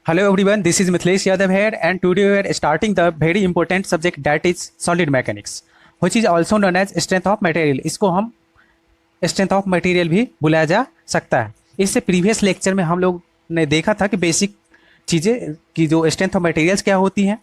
Hello everyone, this is Mithlesh Yadav here and today we are starting the very important subject that is solid mechanics which is also known as strength of material। इसको हम strength of material भी बुलाया जा सकता है। इससे previous lecture में हम लोग ने देखा था कि बेसिक चीज़ें कि जो स्ट्रेंथ ऑफ मटेरियल्स क्या होती हैं,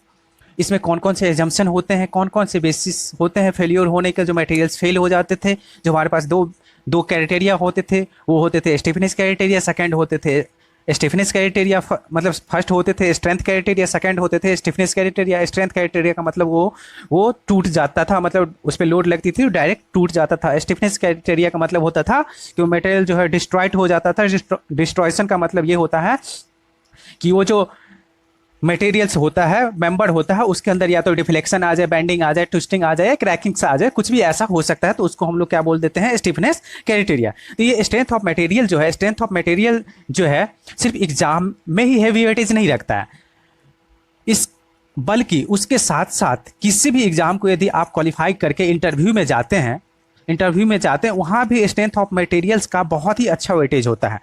इसमें कौन कौन से एजम्पशन होते हैं, कौन कौन से बेसिस होते हैं फेलियर होने के, जो मटेरियल्स फेल हो जाते थे, जो हमारे पास दो क्राइटेरिया होते थे, वो होते थे स्टिफनेस क्राइटेरिया, सेकंड होते थे स्टिफनेस क्राइटेरिया, मतलब फर्स्ट होते थे स्ट्रेंथ क्राइटेरिया, सेकंड होते थे स्टिफनेस क्राइटेरिया। स्ट्रेंथ क्राइटेरिया का मतलब वो टूट जाता था, मतलब उस पर लोड लगती थी डायरेक्ट टूट जाता था। स्टिफनेस क्राइटेरिया का मतलब होता था कि वो मटेरियल जो है डिस्ट्रॉयड हो जाता था। डिस्ट्रॉयसन का मतलब ये होता है कि वो जो मटेरियल्स होता है, मेंबर होता है, उसके अंदर या तो डिफ्लेक्शन आ जाए, बेंडिंग आ जाए, ट्विस्टिंग आ जाए, क्रैकिंग्स आ जाए, कुछ भी ऐसा हो सकता है, तो उसको हम लोग क्या बोल देते हैं, स्टिफनेस क्राइटेरिया। तो ये स्ट्रेंथ ऑफ मटेरियल जो है, स्ट्रेंथ ऑफ मटेरियल जो है सिर्फ एग्जाम में ही हैवी वेटेज नहीं रखता है, इस बल्कि उसके साथ साथ किसी भी एग्जाम को यदि आप क्वालिफाई करके इंटरव्यू में जाते हैं वहाँ भी स्ट्रेंथ ऑफ मटेरियल्स का बहुत ही अच्छा वेटेज होता है,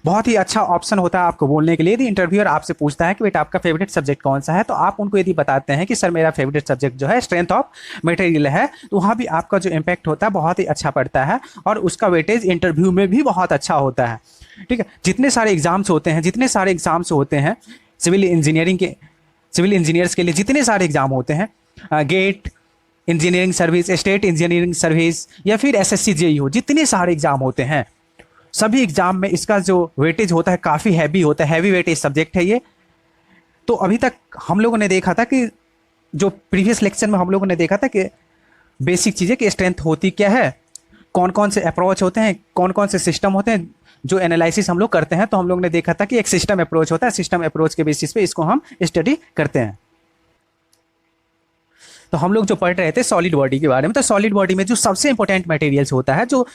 बहुत ही अच्छा ऑप्शन होता है आपको बोलने के लिए। यदि इंटरव्यूअर आपसे पूछता है कि बेटा आपका फेवरेट सब्जेक्ट कौन सा है, तो आप उनको यदि बताते हैं कि सर मेरा फेवरेट सब्जेक्ट जो है स्ट्रेंथ ऑफ मटेरियल है, तो वहाँ भी आपका जो इम्पैक्ट होता है बहुत ही अच्छा पड़ता है और उसका वेटेज इंटरव्यू में भी बहुत अच्छा होता है। ठीक है, जितने सारे एग्जाम्स होते हैं सिविल इंजीनियर्स के लिए जितने सारे एग्जाम होते हैं, GATE engineering service, state engineering service या फिर एसएससी जेई हो, जितने सारे एग्जाम होते हैं सभी एग्जाम में इसका जो वेटेज होता है काफ़ी हैवी होता है, हैवी वेटेज सब्जेक्ट है ये। तो अभी तक हम लोगों ने देखा था कि जो प्रीवियस लेक्चर में हम लोगों ने देखा था कि बेसिक चीज़ें कि स्ट्रेंथ होती क्या है, कौन कौन से अप्रोच होते हैं, कौन कौन से सिस्टम होते हैं जो एनालिसिस हम लोग करते हैं। तो हम लोग ने देखा था कि एक सिस्टम अप्रोच होता है, सिस्टम अप्रोच के बेसिस पे इसको हम स्टडी करते हैं। तो हम लोग जो पढ़ रहे थे सॉलिड बॉडी के बारे में, तो सॉलिड बॉडी में जो सबसे इंपॉर्टेंट मटेरियल्स होता है, जो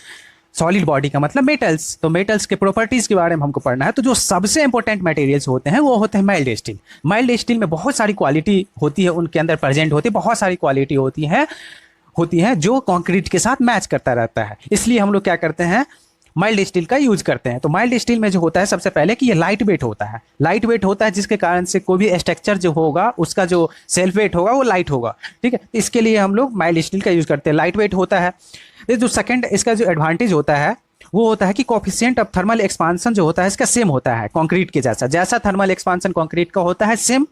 सॉलिड बॉडी का मतलब मेटल्स, तो मेटल्स के प्रॉपर्टीज के बारे में हमको पढ़ना है। तो जो सबसे इंपॉर्टेंट मटेरियल्स होते हैं वो होते हैं माइल्ड स्टील। माइल्ड स्टील में बहुत सारी क्वालिटी होती है, उनके अंदर प्रेजेंट होती है, बहुत सारी क्वालिटी होती है जो कंक्रीट के साथ मैच करता रहता है। इसलिए हम लोग क्या करते हैं, माइल्ड स्टील का यूज करते हैं। तो माइल्ड स्टील में जो होता है सबसे पहले कि ये लाइट वेट होता है, जिसके कारण से कोई भी स्ट्रक्चर जो होगा उसका जो सेल्फ वेट होगा वो लाइट होगा। ठीक है, इसके लिए हम लोग माइल्ड स्टील का यूज करते हैं, लाइट वेट होता है। जो सेकंड इसका जो एडवांटेज होता है वो होता है कि कोफिशिएंट ऑफ थर्मल एक्सपांसन जो होता है इसका सेम होता है कंक्रीट के जैसा थर्मल एक्सपांसन कंक्रीट का होता है, सेम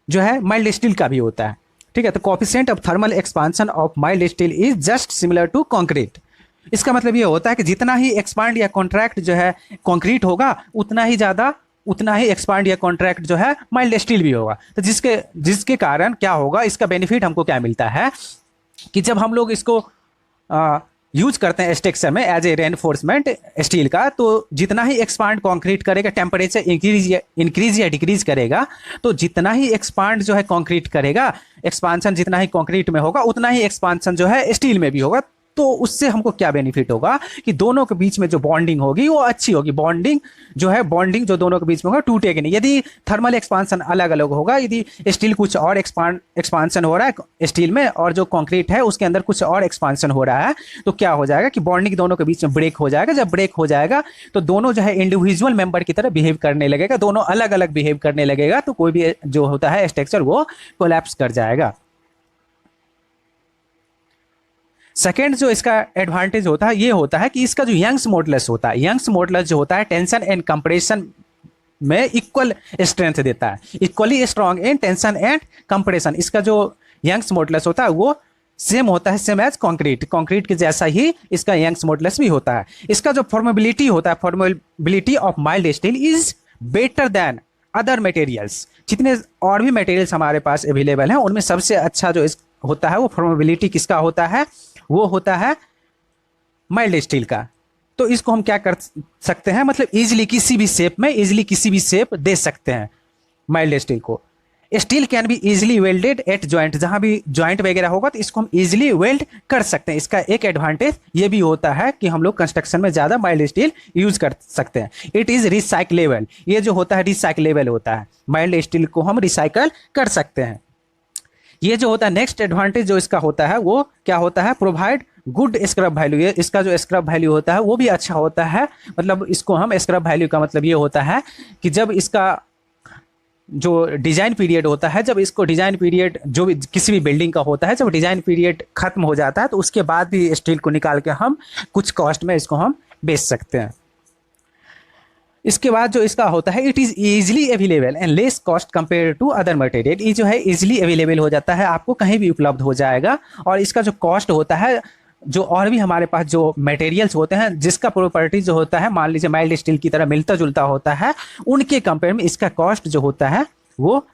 जो है माइल्ड स्टील का भी होता है। ठीक है, तो coefficient of thermal expansion of mild steel is just similar to concrete. इसका मतलब ये होता है कि जितना ही एक्सपांड या कॉन्ट्रैक्ट जो है कंक्रीट होगा उतना ही एक्सपांड या कॉन्ट्रैक्ट जो है माइल्ड स्टील भी होगा। तो जिसके कारण क्या होगा, इसका बेनिफिट हमको क्या मिलता है कि जब हम लोग इसको यूज करते हैं स्ट्रक्चर में एज ए रेनफोर्समेंट स्टील का, तो जितना ही एक्सपांड कंक्रीट करेगा, टेम्परेचर इंक्रीज या डिक्रीज करेगा, तो जितना ही एक्सपांड जो है कंक्रीट करेगा, एक्सपांसन जितना ही कंक्रीट में होगा उतना ही एक्सपांसन जो है स्टील में भी होगा। तो उससे हमको क्या बेनिफिट होगा कि दोनों के बीच में जो बॉन्डिंग होगी वो अच्छी होगी। बॉन्डिंग जो दोनों के बीच में होगा टूटेगी नहीं। यदि थर्मल एक्सपांसन अलग अलग होगा, यदि स्टील कुछ और एक्सपांसन हो रहा है स्टील में और जो कंक्रीट है उसके अंदर कुछ और एक्सपांसन हो रहा है, तो क्या हो जाएगा कि बॉन्डिंग दोनों के बीच में ब्रेक हो जाएगा। जब ब्रेक हो जाएगा तो दोनों जो है इंडिविजुअल मेंबर की तरह बिहेव करने लगेगा, दोनों अलग अलग बिहेव करने लगेगा, तो कोई भी जो होता है स्ट्रक्चर वो कोलैप्स कर जाएगा। सेकेंड जो इसका एडवांटेज होता है ये होता है कि इसका जो यंग्स मॉडुलस होता है, यंग्स मॉडुलस जो होता है टेंशन एंड कंप्रेशन में इक्वल स्ट्रेंथ देता है, equally strong in tension and compression. इसका जो यंग्स मॉडुलस होता है वो सेम होता है, सेम एज कंक्रीट के जैसा ही इसका यंग्स मॉडुलस भी होता है। इसका जो फॉर्मेबिलिटी होता है, formability of mild steel is better than other materials. जितने और भी मटेरियल्स हमारे पास अवेलेबल हैं उनमें सबसे अच्छा जो होता है वो फॉर्मेबिलिटी किसका होता है, वो होता है माइल्ड स्टील का। तो इसको हम क्या कर सकते हैं, मतलब इजीली किसी भी शेप दे सकते हैं माइल्ड स्टील को। Steel can be easily welded eight joint, जहां भी जॉइंट वगैरह होगा तो इसको हम इजीली वेल्ड कर सकते हैं। इसका एक एडवांटेज ये भी होता है कि हम लोग कंस्ट्रक्शन में ज़्यादा माइल्ड स्टील यूज कर सकते हैं। इट इज़ रिसाइकलेबल, ये जो होता है रिसाइकलेबल होता है, माइल्ड स्टील को हम रिसाइकल कर सकते हैं। ये जो होता है नेक्स्ट एडवांटेज जो इसका होता है वो क्या होता है, प्रोवाइड गुड स्क्रब वैल्यू। इसका जो स्क्रब वैल्यू होता है वो भी अच्छा होता है। मतलब इसको हम स्क्रब वैल्यू का मतलब ये होता है कि जब इसका जो डिज़ाइन पीरियड होता है, जब इसको डिज़ाइन पीरियड जो भी किसी भी बिल्डिंग का होता है, जब डिज़ाइन पीरियड खत्म हो जाता है तो उसके बाद भी स्टील को निकाल के हम कुछ कॉस्ट में इसको हम बेच सकते हैं। इसके बाद जो इसका होता है, it is easily available and less cost compare to other material. ये जो है ईजिली अवेलेबल हो जाता है, आपको कहीं भी उपलब्ध हो जाएगा। और इसका जो कॉस्ट होता है, जो और भी हमारे पास जो मटेरियल्स होते हैं जिसका प्रॉपर्टी जो होता है मान लीजिए माइल्ड स्टील की तरह मिलता जुलता होता है, उनके कंपेयर में इसका कॉस्ट जो होता है वो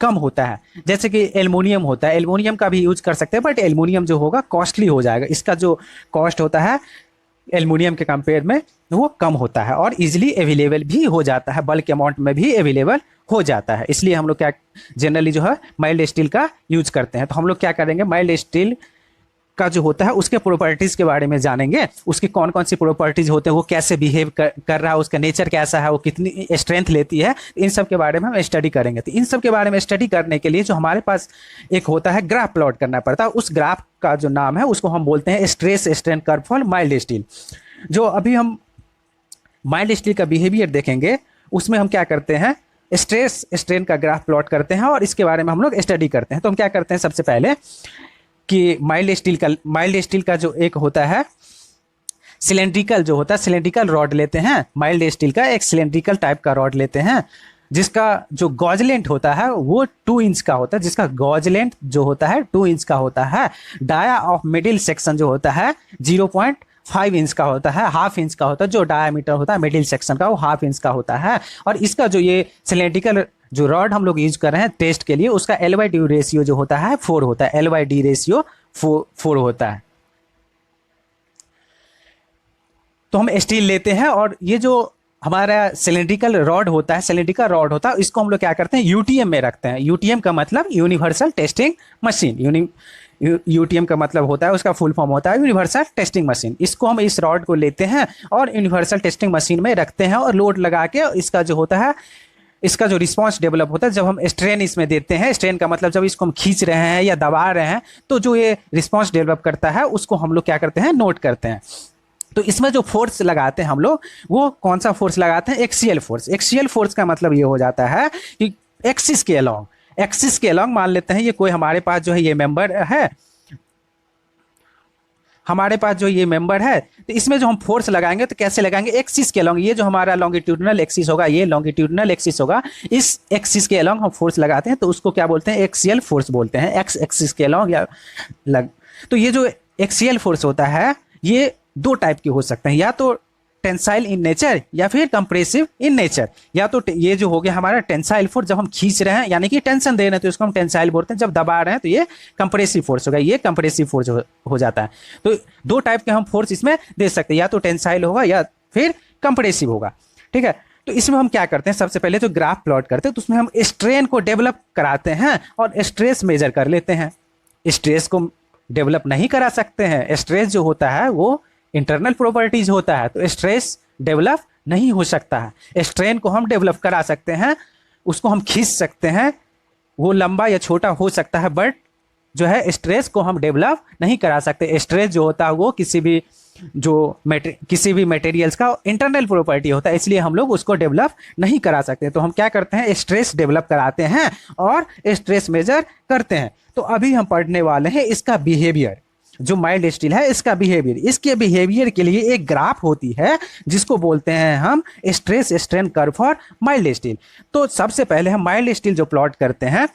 कम होता है। जैसे कि एल्युमिनियम होता है, एल्युमिनियम का भी यूज कर सकते हैं, बट एल्युमिनियम जो होगा कॉस्टली हो जाएगा। इसका जो कॉस्ट होता है एल्युमिनियम के कंपेयर में वो कम होता है और इजीली अवेलेबल भी हो जाता है, बल्क अमाउंट में भी अवेलेबल हो जाता है। इसलिए हम लोग क्या जनरली जो है माइल्ड स्टील का यूज करते हैं। तो हम लोग क्या करेंगे, माइल्ड स्टील का जो होता है उसके प्रॉपर्टीज़ के बारे में जानेंगे, उसकी कौन कौन सी प्रॉपर्टीज़ होते हैं, वो कैसे बिहेव कर रहा है, उसका नेचर कैसा है, वो कितनी स्ट्रेंथ लेती है, इन सब के बारे में हम स्टडी करेंगे। तो इन सब के बारे में स्टडी करने के लिए जो हमारे पास एक होता है ग्राफ प्लॉट करना पड़ता है, उस ग्राफ का जो नाम है उसको हम बोलते हैं stress strain curve for mild steel. जो अभी हम माइल्ड स्टील का बिहेवियर देखेंगे उसमें हम क्या करते हैं, स्ट्रेस स्ट्रेन का ग्राफ प्लॉट करते हैं और इसके बारे में हम लोग स्टडी करते हैं। तो हम क्या करते हैं, सबसे पहले कि माइल्ड स्टील का जो एक होता है सिलेंड्रिकल जो होता है, सिलेंड्रिकल रॉड लेते हैं। माइल्ड स्टील का एक सिलेंड्रिकल टाइप का रॉड लेते हैं जिसका जो गॉज लेंथ होता है वो 2 इंच का होता है, जिसका गॉज लेंथ जो होता है 2 इंच का होता है। डाया ऑफ मिडिल सेक्शन जो होता है 0.5 इंच का होता है, हाफ इंच का होता है। जो डायामीटर होता है मिडिल सेक्शन का वो हाफ इंच का होता है। और इसका जो ये सिलेंड्रिकल जो रॉड हम लोग यूज कर रहे हैं टेस्ट के लिए, उसका L/D रेशियो जो होता है 4 होता है। L/D रेशियो 4 होता है। तो हम स्टील लेते हैं और ये जो हमारा सिलेंड्रिकल रॉड होता है, सिलेंड्रिकल रॉड होता है, इसको हम लोग क्या करते हैं यूटीएम में रखते हैं। यूटीएम का मतलब यूनिवर्सल टेस्टिंग मशीन। यूटीएम का मतलब होता है, उसका फुल फॉर्म होता है यूनिवर्सल टेस्टिंग मशीन। इसको हम इस रॉड को लेते हैं और यूनिवर्सल टेस्टिंग मशीन में रखते हैं और लोड लगा के इसका जो होता है, इसका जो रिस्पांस डेवलप होता है, जब हम स्ट्रेन इसमें देते हैं, स्ट्रेन का मतलब जब इसको हम खींच रहे हैं या दबा रहे हैं, तो जो ये रिस्पांस डेवलप करता है उसको हम लोग क्या करते हैं, नोट करते हैं। तो इसमें जो फोर्स लगाते हैं हम लोग, वो कौन सा फोर्स लगाते हैं, एक्सियल फोर्स। एक्सियल फोर्स का मतलब ये हो जाता है कि एक्सिस के अलॉन्ग मान लेते हैं ये कोई हमारे पास जो है ये मेंबर है, हमारे पास जो ये मेंबर है, तो इसमें जो हम फोर्स लगाएंगे तो कैसे लगाएंगे, एक्सिस के अलॉन्ग। ये जो हमारा लॉन्गिट्यूडनल एक्सिस होगा, ये लॉन्गिट्यूडनल एक्सिस होगा, इस एक्सिस के अलॉन्ग हम फोर्स लगाते हैं तो उसको क्या बोलते हैं, एक्सियल फोर्स बोलते हैं। एक्स एक्सिस के अलॉन्ग या तो ये जो एक्सियल फोर्स होता है ये 2 टाइप के हो सकते हैं, या तो टेंसाइल इन नेचर या फिर कंप्रेसिव इन नेचर। या तो ये जो हो गया हमारा टेंसाइल फोर्स, जब हम खींच रहे हैं यानी कि टेंशन दे रहे हैं तो इसको हम टेंसाइल बोलते हैं। जब दबा रहे हैं तो ये कंप्रेसिव फोर्स होगा, ये कंप्रेसिव फोर्स हो जाता है। तो 2 टाइप के हम फोर्स इसमें दे सकते हैं, या तो टेंसाइल होगा या फिर कंप्रेसिव होगा। ठीक है, तो इसमें हम क्या करते हैं, सबसे पहले जो ग्राफ प्लॉट करते हैं तो उसमें हम स्ट्रेन को डेवलप कराते हैं और स्ट्रेस मेजर कर लेते हैं। स्ट्रेस को डेवलप नहीं करा सकते हैं, स्ट्रेस जो होता है वो इंटरनल प्रॉपर्टीज होता है, तो स्ट्रेस डेवलप नहीं हो सकता है। स्ट्रेन को हम डेवलप करा सकते हैं, उसको हम खींच सकते हैं, वो लंबा या छोटा हो सकता है, बट जो है स्ट्रेस को हम डेवलप नहीं करा सकते। स्ट्रेस जो होता है वो किसी भी मटेरियल्स का इंटरनल प्रॉपर्टी होता है, इसलिए हम लोग उसको डेवलप नहीं करा सकते। तो हम क्या करते हैं, स्ट्रेस डेवलप कराते हैं और स्ट्रेस मेजर करते हैं। तो अभी हम पढ़ने वाले हैं इसका बिहेवियर, जो माइल्ड स्टील है इसका बिहेवियर। इसके बिहेवियर के लिए एक ग्राफ होती है जिसको बोलते हैं हम stress strain curve for mild steel. तो सबसे पहले हम माइल्ड स्टील जो प्लॉट करते हैं,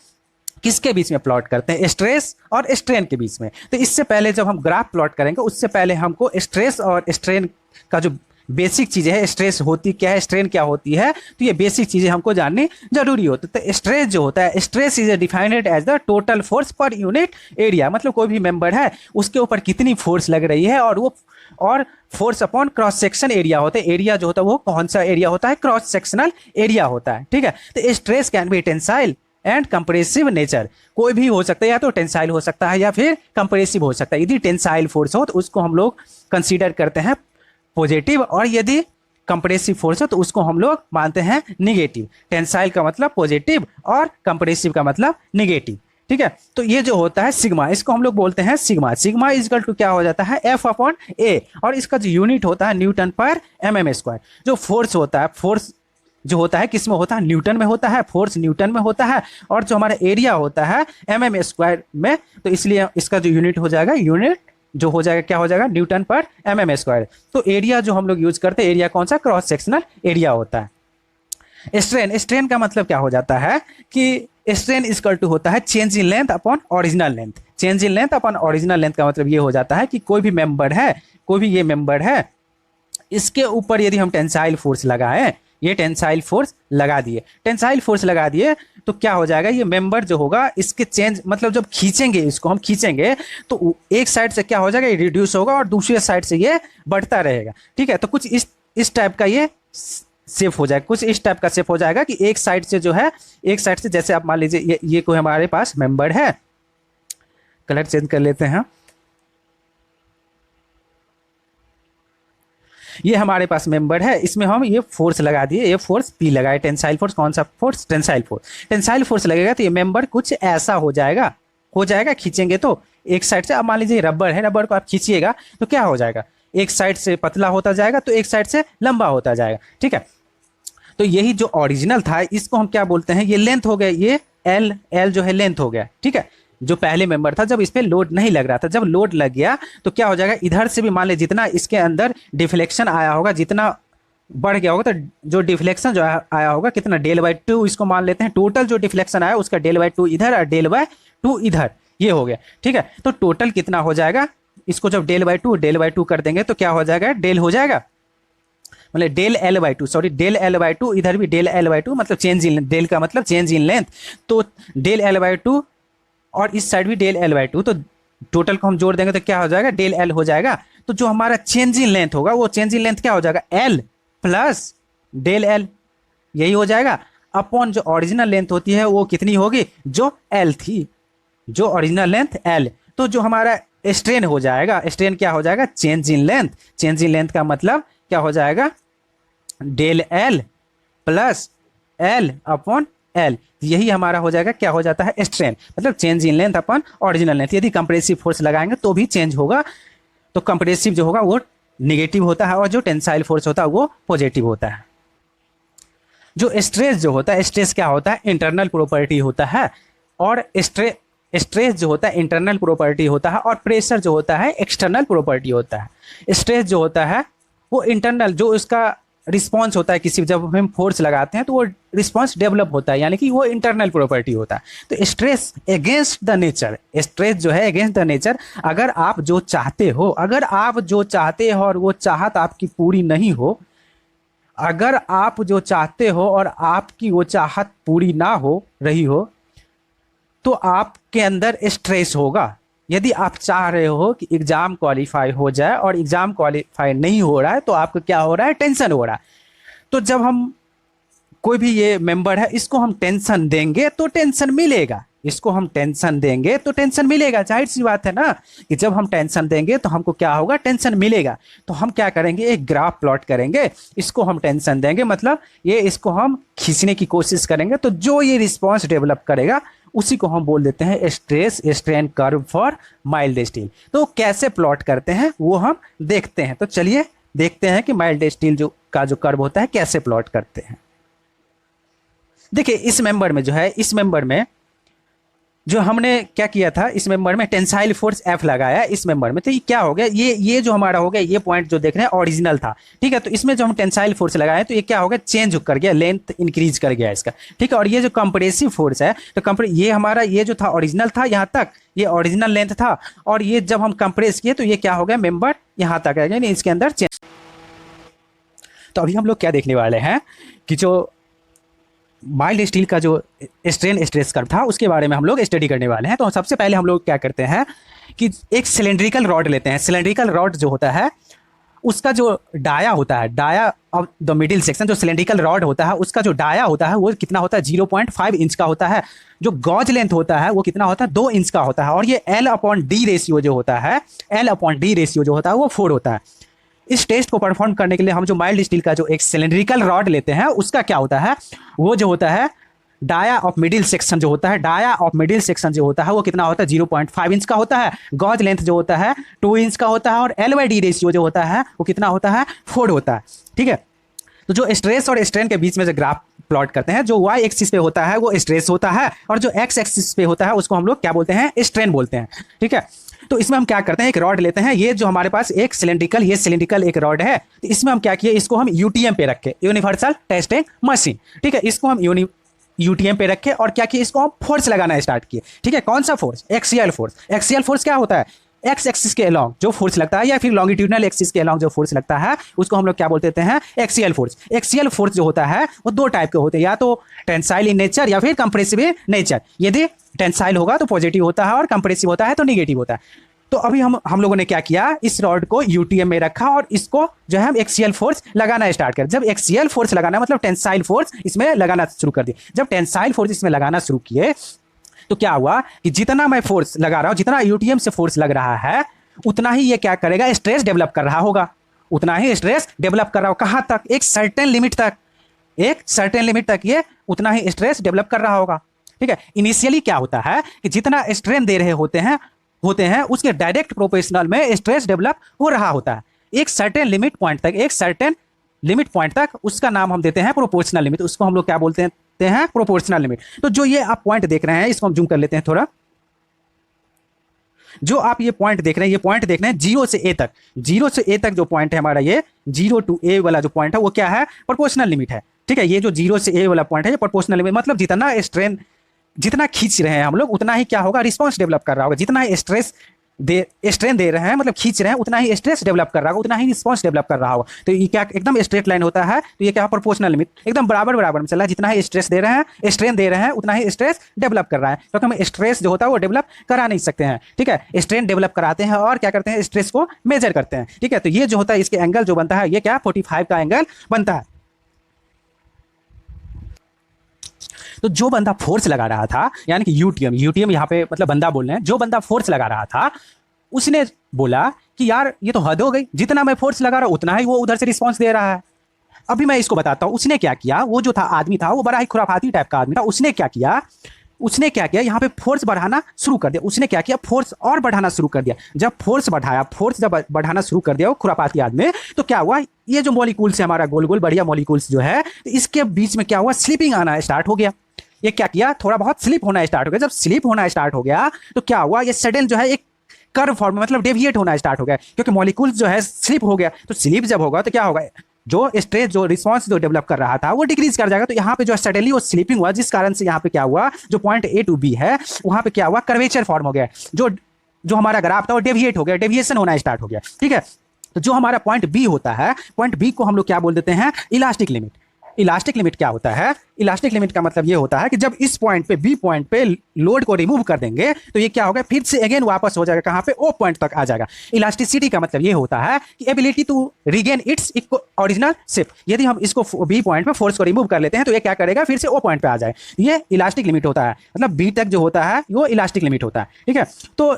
किसके बीच में प्लॉट करते हैं, स्ट्रेस और स्ट्रेन के बीच में। तो इससे पहले जब हम ग्राफ प्लॉट करेंगे उससे पहले हमको स्ट्रेस और स्ट्रेन का जो बेसिक चीज़ें है, स्ट्रेस होती क्या है, स्ट्रेन क्या होती है, तो ये बेसिक चीज़ें हमको जाननी जरूरी होती है। तो स्ट्रेस जो होता है, stress is defined as the total force per unit area. मतलब कोई भी मेंबर है उसके ऊपर कितनी फोर्स लग रही है, और force upon cross section area होता है। एरिया जो होता है वो कौन सा एरिया होता है, क्रॉस सेक्शनल एरिया होता है। ठीक है, तो stress can be tensile and compressive nature, कोई भी हो सकता है, या तो टेंसाइल हो सकता है या फिर कंप्रेसिव हो सकता है। यदि टेंसाइल फोर्स हो तो उसको हम लोग कंसीडर करते हैं पॉजिटिव, और यदि कंप्रेसिव फोर्स हो तो उसको हम लोग मानते हैं निगेटिव। टेंसाइल का मतलब पॉजिटिव और कंप्रेसिव का मतलब निगेटिव। ठीक है, तो ये जो होता है सिग्मा, इसको हम लोग बोलते हैं sigma. Sigma is equal to क्या हो जाता है, F/A, और इसका जो यूनिट होता है न्यूटन पर mm²। जो फोर्स होता है, फोर्स जो होता है किस में होता है, न्यूटन में होता है, फोर्स न्यूटन में होता है, और जो हमारा एरिया होता है mm² में, तो इसलिए इसका जो यूनिट हो जाएगा, यूनिट जो हो जाएगा क्या हो जाएगा, न्यूटन पर mm²। तो एरिया जो हम लोग यूज करते हैं, एरिया कौन सा, क्रॉस सेक्शनल एरिया होता है। स्ट्रेन, स्ट्रेन का मतलब क्या हो जाता है कि स्ट्रेन इक्वल टू होता है change in length upon original length. Change in length upon original length का मतलब ये हो जाता है कि कोई भी मेंबर है, कोई भी ये मेंबर है, इसके ऊपर यदि हम टेंसाइल फोर्स लगाएं, ये टेंसाइल फोर्स लगा दिए, टेंसाइल फोर्स लगा दिए, तो क्या हो जाएगा, ये मेंबर जो होगा इसके चेंज, मतलब जब खींचेंगे, इसको हम खींचेंगे तो एक साइड से क्या हो जाएगा, ये रिड्यूस होगा और दूसरे साइड से ये बढ़ता रहेगा। ठीक है, तो कुछ इस टाइप का ये शेप हो जाएगा, कुछ इस टाइप का शेप हो जाएगा कि एक साइड से जो है, एक साइड से जैसे आप मान लीजिए ये कोई हमारे पास मेंबर है, कलर चेंज कर लेते हैं, ये हमारे पास मेंबर है, इसमें हम ये फोर्स लगा दिए, ये फोर्स पी लगाए, टेंसाइल फोर्स, कौन सा force, tensile force. Tensile force लगेगा तो ये मेंबर कुछ ऐसा हो जाएगा, खींचेंगे तो एक साइड से, अब मान लीजिए रबर है, रबर को आप खींचिएगा तो क्या हो जाएगा, एक साइड से पतला होता जाएगा तो एक साइड से लंबा होता जाएगा। ठीक है, तो यही जो ओरिजिनल था, इसको हम क्या बोलते हैं, ये लेंथ हो गया, ये एल जो है लेंथ हो गया। ठीक है, जो पहले मेंबर था, जब इस पे लोड नहीं लग रहा था, जब लोड लग गया तो क्या हो जाएगा, इधर से भी मान लीजिए जितना इसके अंदर डिफ्लेक्शन आया होगा, जितना बढ़ गया होगा, तो जो डिफ्लेक्शन जो आया होगा कितना, del/2 इसको मान लेते हैं, टोटल जो डिफ्लेक्शन आया उसका del/2 इधर और del/2 इधर, ये हो गया। ठीक है, तो टोटल कितना हो जाएगा, इसको जब del/2 कर देंगे तो क्या हो जाएगा, डेल हो जाएगा, मतलब del/2, सॉरी del/2, इधर भी del/2, मतलब चेंज इन, डेल का मतलब चेंज इन लेंथ, तो del/2 और इस साइड भी del/2, तो टोटल को हम जोड़ देंगे तो क्या हो जाएगा, del हो जाएगा। तो जो हमारा चेंज इन लेंथ होगा, वो चेंज इन लेंथ क्या हो जाएगा, l प्लस del, यही हो जाएगा, अपॉन जो ओरिजिनल लेंथ होती है वो कितनी होगी, जो l थी, जो ओरिजिनल लेंथ l। तो जो हमारा स्ट्रेन हो जाएगा, स्ट्रेन क्या हो जाएगा, change in length, change in length का मतलब क्या हो जाएगा, del plus l upon l, यही हमारा हो जाएगा, क्या हो जाता है, स्ट्रेन, मतलब change in length upon original length. यदि कंप्रेसिव फोर्स लगाएंगे तो भी चेंज होगा, तो कंप्रेसिव जो होगा वो निगेटिव होता है और जो टेंसाइल फोर्स होता है वो पॉजिटिव होता है। जो स्ट्रेस जो होता है, स्ट्रेस क्या होता है, इंटरनल प्रॉपर्टी होता है, और स्ट्रेस जो होता है इंटरनल प्रॉपर्टी होता है, और प्रेशर जो होता है एक्सटर्नल प्रॉपर्टी होता है। स्ट्रेस जो होता है वो इंटरनल, जो उसका रिस्पॉन्स होता है, किसी जब हम फोर्स लगाते हैं तो वो रिस्पॉन्स डेवलप होता है, यानी कि वो इंटरनल प्रॉपर्टी होता है। तो stress against the nature, stress जो है अगेंस्ट द नेचर, अगर आप जो चाहते हो, अगर आप जो चाहते हो और वो चाहत आपकी पूरी नहीं हो, अगर आप जो चाहते हो और आपकी वो चाहत पूरी ना हो रही हो, तो आपके अंदर स्ट्रेस होगा। यदि आप चाह रहे हो कि एग्जाम क्वालिफाई हो जाए और एग्जाम क्वालिफाई नहीं हो रहा है, तो आपको क्या हो रहा है, टेंशन हो रहा है। तो जब हम कोई भी ये मेंबर है, इसको हम टेंशन देंगे तो टेंशन मिलेगा, इसको हम टेंशन देंगे तो टेंशन मिलेगा, जाहिर सी बात है ना, कि जब हम टेंशन देंगे तो हमको क्या होगा, टेंशन मिलेगा। तो हम क्या करेंगे, एक ग्राफ प्लॉट करेंगे, इसको हम टेंशन देंगे, मतलब ये इसको हम खींचने की कोशिश करेंगे, तो जो ये रिस्पॉन्स डेवलप करेगा उसी को हम बोल देते हैं stress strain curve for mild steel. तो कैसे प्लॉट करते हैं वो हम देखते हैं। तो चलिए देखते हैं कि माइल्ड स्टील जो कर्व होता है कैसे प्लॉट करते हैं। देखिए इस मेंबर में जो है, इस मेंबर में जो हमने क्या किया था, इस मेंबर में टेंसाइल फोर्स F लगाया इस मेंबर में, तो ये क्या हो गया, ये जो हमारा हो गया, ये पॉइंट जो देख रहे हैं ओरिजिनल था। ठीक है, तो इसमें जो हम टेंसाइल फोर्स लगाए तो ये क्या हो गया, चेंज कर गया, लेंथ इंक्रीज कर गया इसका। ठीक है, और ये जो कंप्रेसिव फोर्स है, तो ये हमारा ये जो था ओरिजिनल था, यहाँ तक ये ओरिजिनल लेंथ था, और ये जब हम कंप्रेस किए तो ये क्या हो गया, मेंबर यहाँ तक है, यानी इसके अंदर चेंज। तो अभी हम लोग क्या देखने वाले हैं कि जो माइल्ड स्टील का जो स्ट्रेन स्ट्रेस कर्व था उसके बारे में हम लोग स्टडी करने वाले हैं। तो सबसे पहले हम लोग क्या करते हैं कि एक सिलेंड्रिकल रॉड लेते हैं। सिलेंड्रिकल रॉड जो होता है उसका जो डाया होता है, dia of the middle section, जो सिलेंड्रिकल रॉड होता है उसका जो डाया होता है वो कितना होता है, 0.5 इंच का होता है। जो गॉज लेंथ होता है वो कितना होता है, 2 इंच का होता है। और ये L/D रेशियो जो होता है, L/D रेशियो जो होता है वो 4 होता है। इस टेस्ट को परफॉर्म करने के लिए हम जो माइल्ड स्टील का जो एक सिलेंड्रिकल रॉड लेते हैं उसका क्या होता है, वो जो होता है डाया ऑफ मिडिल सेक्शन जो होता है, डाया ऑफ मिडिल सेक्शन जो होता है वो कितना होता है, 0.5 इंच का होता है। गॉज लेंथ जो होता है 2 इंच का होता है, और L/D रेशियो जो होता है वो कितना होता है, 4 होता है। ठीक है, तो जो स्ट्रेस और स्ट्रेन के बीच में जो ग्राफ प्लॉट करते हैं, जो वाई एक्सिस पे होता है वो स्ट्रेस होता है, और जो एक्स एक्सिस पे होता है उसको हम लोग क्या बोलते हैं, स्ट्रेन बोलते हैं। ठीक है, तो इसमें हम क्या करते हैं, एक रॉड लेते हैं, ये जो हमारे पास एक सिलेंड्रिकल, ये सिलेंड्रिकल एक रॉड है, तो इसमें हम क्या किए, इसको हम यूटीएम पे रखे, यूनिवर्सल टेस्टिंग मशीन। ठीक है, इसको हम यूटीएम पे रखे और क्या किए, इसको हम फोर्स लगाना स्टार्ट किए। ठीक है, कौन सा force, axial force. Axial force क्या होता है, एक्स एक्सिस के अलोंग जो फोर्स लगता है या फिर लॉन्गिट्यूडनल एक्सिस के अलोंग जो फोर्स लगता है उसको हम लोग क्या बोलते हैं, एक्सियल फोर्स। एक्सियल फोर्स जो होता है वो दो टाइप के होते हैं, या तो टेंसाइल इन नेचर या फिर कंप्रेसिव इन नेचर। यदि टेंसाइल होगा तो पॉजिटिव होता है और कंप्रेसिव होता है तो निगेटिव होता है। तो अभी हम लोगों ने क्या किया, इस रॉड को यूटीएम में रखा और इसको जो है हम एक्सियल फोर्स लगाना स्टार्ट कर। जब एक्सियल फोर्स लगाना मतलब टेंसाइल फोर्स इसमें लगाना शुरू कर दिया। जब टेंसाइल फोर्स इसमें लगाना शुरू किए तो क्या हुआ कि जितना मैं फोर्स लगा रहा हूं, जितना यूटीएम से फोर्स लग रहा है उतना ही ये क्या करेगा, स्ट्रेस डेवलप कर रहा होगा, उतना ही स्ट्रेस डेवलप कर रहा होगा। कहां तक, एक सर्टेन लिमिट तक, एक सर्टेन लिमिट तक ये उतना ही स्ट्रेस डेवलप कर रहा होगा। ठीक है, इनिशियली क्या होता है कि जितना स्ट्रेन दे रहे होते हैं उसके डायरेक्ट प्रोपोर्शनल में स्ट्रेस डेवलप हो रहा होता है। एक सर्टेन लिमिट पॉइंट तक, एक सर्टेन लिमिट पॉइंट तक उसका नाम हम देते हैं प्रोपोर्शनल लिमिट, उसको हम लोग क्या बोलते हैं, प्रोपोर्शनल लिमिट। तो जो ये आप पॉइंट देख रहे हैं इसको हम जूम कर लेते हैं थोड़ा। जो आप ये पॉइंट देख रहे हैं, ये पॉइंट देख रहे हैं जीरो से ए तक, जीरो से ए तक जो पॉइंट है हमारा, ये जीरो टू ए वाला जो पॉइंट है वो क्या है, प्रोपोर्शनल लिमिट है। ठीक है, ये जो जीरो से ए वाला पॉइंट है ये प्रोपोर्शनल लिमिट, मतलब जितना स्ट्रेन, जितना खींच रहे हैं हम लोग उतना ही क्या होगा, रिस्पॉन्स डेवलप कर रहा होगा। जितना ही स्ट्रेन दे रहे हैं मतलब खींच रहे हैं उतना ही स्ट्रेस डेवलप कर रहा होगा, उतना ही रिस्पॉन्स डेवलप कर रहा होगा। तो ये क्या एकदम स्ट्रेट लाइन होता है, तो ये क्या प्रोपोर्शनल लिमिट एकदम बराबर बराबर में चल रहा है। जितना ही स्ट्रेस दे रहे हैं, स्ट्रेन दे रहे हैं उतना ही स्ट्रेस डेवलप कर रहा है, क्योंकि हम स्ट्रेस जो होता है वो डेवलप करा नहीं सकते हैं। ठीक है, स्ट्रेन डेवलप कराते हैं और क्या करते हैं, स्ट्रेस को मेजर करते हैं। ठीक है, तो ये जो होता है इसके एंगल जो बनता है ये क्या 45 का एंगल बनता है। तो जो बंदा फोर्स लगा रहा था, यानी कि यूटीएम यहाँ पे मतलब बंदा बोल रहे हैं, जो बंदा फोर्स लगा रहा था उसने बोला कि यार ये तो हद हो गई, जितना मैं फोर्स लगा रहा हूं उतना ही वो उधर से रिस्पांस दे रहा है। अभी मैं इसको बताता हूं उसने क्या किया। वो जो था आदमी था वो बड़ा ही खुराफाती टाइप का आदमी था। उसने क्या किया, यहाँ पे फोर्स बढ़ाना शुरू कर दिया। उसने क्या किया, फोर्स और बढ़ाना शुरू कर दिया। जब फोर्स जब बढ़ाना शुरू कर दिया वो खुरापाती आदमी, तो क्या हुआ, ये जो मॉलिक्यूल्स है हमारा गोल गोल बढ़िया मॉलिक्यूल्स जो है, तो इसके बीच में क्या हुआ, स्लिपिंग आना स्टार्ट हो गया। ये क्या किया, थोड़ा बहुत स्लिप होना स्टार्ट हो गया। जब स्लिप होना स्टार्ट हो गया तो क्या हुआ, ये सडन जो है एक कर्व फॉर्म मतलब डेविएट होना स्टार्ट हो गया, क्योंकि मॉलिक्यूल्स जो है स्लिप हो गया। तो स्लिप जब होगा तो क्या होगा, जो स्ट्रेस जो रिस्पांस जो डेवलप कर रहा था वो डिक्रीज कर जाएगा। तो यहाँ पे जो सडनली वो स्लिपिंग हुआ, जिस कारण से यहाँ पे क्या हुआ, जो पॉइंट ए टू बी है वहां पे क्या हुआ, कर्वेचर फॉर्म हो गया। जो हमारा ग्राफ था वो डेविएट हो गया, डेविएशन होना स्टार्ट हो गया। ठीक है, तो जो हमारा पॉइंट बी होता है, पॉइंट बी को हम लोग क्या बोल देते हैं, इलास्टिक लिमिट। इलास्टिक लिमिट क्या होता है, इलास्टिक लिमिट का मतलब ये होता है कि जब इस पॉइंट पे बी पॉइंट पे लोड को रिमूव कर देंगे तो ये क्या होगा, फिर से अगेन वापस हो जाएगा कहां पे, ओ पॉइंट तक आ जाएगा। इलास्टिसिटी का मतलब ये होता है कि ability to regain its original shape. यदि हम इसको बी पॉइंट पे फोर्स को रिमूव कर लेते हैं तो ये क्या करेगा, फिर से ओ पॉइंट पे आ जाए। ये इलास्टिक लिमिट होता है, मतलब बी तक जो होता है वो इलास्टिक लिमिट होता है। ठीक है, तो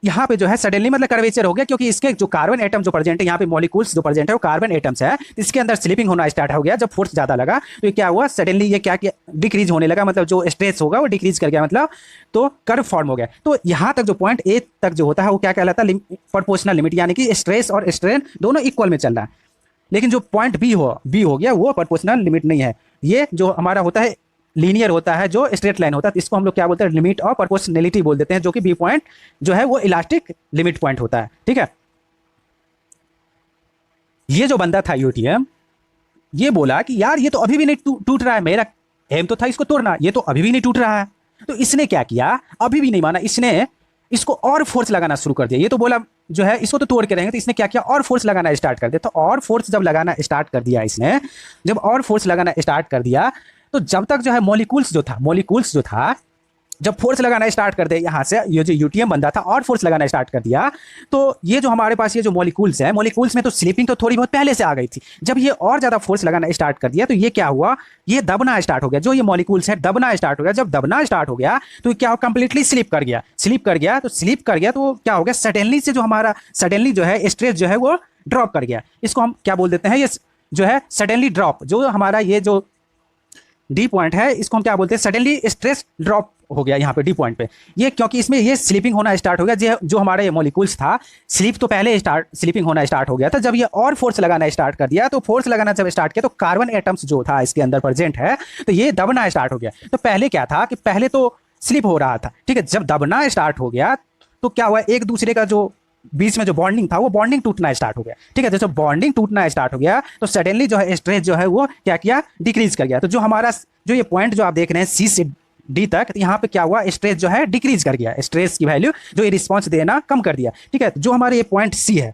यहाँ पे जो है सडनली मतलब कर्वेचर हो गया, क्योंकि इसके जो कार्बन एटम जो प्रेजेंट है, यहाँ पे मॉलिक्यूल्स जो प्रेजेंट है वो कार्बन एटम्स है, इसके अंदर स्लिपिंग होना स्टार्ट हो गया। जब फोर्स ज्यादा लगा तो ये क्या हुआ, सडनली ये क्या डिक्रीज होने लगा, मतलब जो स्ट्रेस होगा वो डिक्रीज कर गया, मतलब तो कर्व फॉर्म हो गया। तो यहाँ तक जो पॉइंट ए तक जो होता है वो क्या कहलाता है, प्रोपोर्शनल लिमिट, यानी कि स्ट्रेस और स्ट्रेन दोनों इक्वल में चल रहा है। लेकिन जो पॉइंट बी हो गया वो प्रोपोर्शनल लिमिट नहीं है, ये जो हमारा होता है लीनियर होता है, जो स्ट्रेट लाइन होता है, इसको हम लोग क्या बोलते हैं, लिमिट ऑफ प्रोपोर्शनलिटी बोल देते हैं, जो कि बी पॉइंट जो है वो इलास्टिक लिमिट पॉइंट होता है। ठीक है, ये जो बंदा था यूटीएम, ये बोला कि यार ये तो अभी भी नहीं टूट रहा है, मेरा एम तो था इसको तोड़ना, ये तो अभी भी नहीं टूट रहा है। तो इसने क्या किया, अभी भी नहीं माना, इसने इसको और फोर्स लगाना शुरू कर दिया। ये तो बोला जो है इसको तो तोड़ के रहेंगे, तो इसने क्या किया, और फोर्स लगाना स्टार्ट कर दिया। तो और फोर्स जब लगाना स्टार्ट कर दिया इसने, जब और फोर्स लगाना स्टार्ट कर दिया तो जब तक जो है मॉलिक्यूल्स जो था जब फोर्स लगाना स्टार्ट कर दे, यहाँ से ये जो यूटीएम बंदा था और फोर्स लगाना स्टार्ट कर दिया, तो ये जो हमारे पास ये जो मॉलिक्यूल्स है, मॉलिक्यूल्स में तो स्लिपिंग तो थोड़ी बहुत पहले से आ गई थी। जब ये और ज्यादा फोर्स लगाना स्टार्ट कर दिया तो ये क्या हुआ, ये दबना स्टार्ट हो गया। जो ये मॉलिक्यूल्स है दबना स्टार्ट हो गया। जब दबना स्टार्ट हो गया तो क्या कंप्लीटली स्लिप कर गया। तो क्या हो गया, सडनली से जो हमारा सडनली जो है स्ट्रेस जो है वो ड्रॉप कर गया। इसको हम क्या बोल देते हैं, ये जो है सडनली ड्रॉप, जो हमारा ये जो डी पॉइंट है, इसको हम क्या बोलते हैं, सडनली स्ट्रेस ड्रॉप हो गया यहाँ पे डी पॉइंट पे। ये क्योंकि इसमें ये स्लीपिंग होना स्टार्ट हो गया, जो हमारा ये मॉलिक्यूल्स था, स्लीप तो पहले स्लीपिंग होना स्टार्ट हो गया था। जब ये और फोर्स लगाना स्टार्ट कर दिया, तो फोर्स लगाना जब स्टार्ट किया तो कार्बन एटम्स जो था इसके अंदर प्रेजेंट है, तो ये दबना स्टार्ट हो गया। तो पहले क्या था कि पहले तो स्लिप हो रहा था, ठीक है, जब दबना स्टार्ट हो गया तो क्या हुआ, एक दूसरे का जो बीच में जो बॉन्डिंग था वो बॉन्डिंग टूटना स्टार्ट हो गया, ठीक है। जब बॉन्डिंग टूटना स्टार्ट हो गया तो सडनली जो है स्ट्रेस जो है वो क्या किया, डिक्रीज कर गया। तो जो हमारा जो ये पॉइंट जो आप देख रहे हैं सी से डी तक, तो यहाँ पे क्या हुआ, स्ट्रेस जो है डिक्रीज कर गया, स्ट्रेस की वैल्यू जो ये रिस्पॉन्स देना कम कर दिया, ठीक है। जो हमारे ये पॉइंट सी है,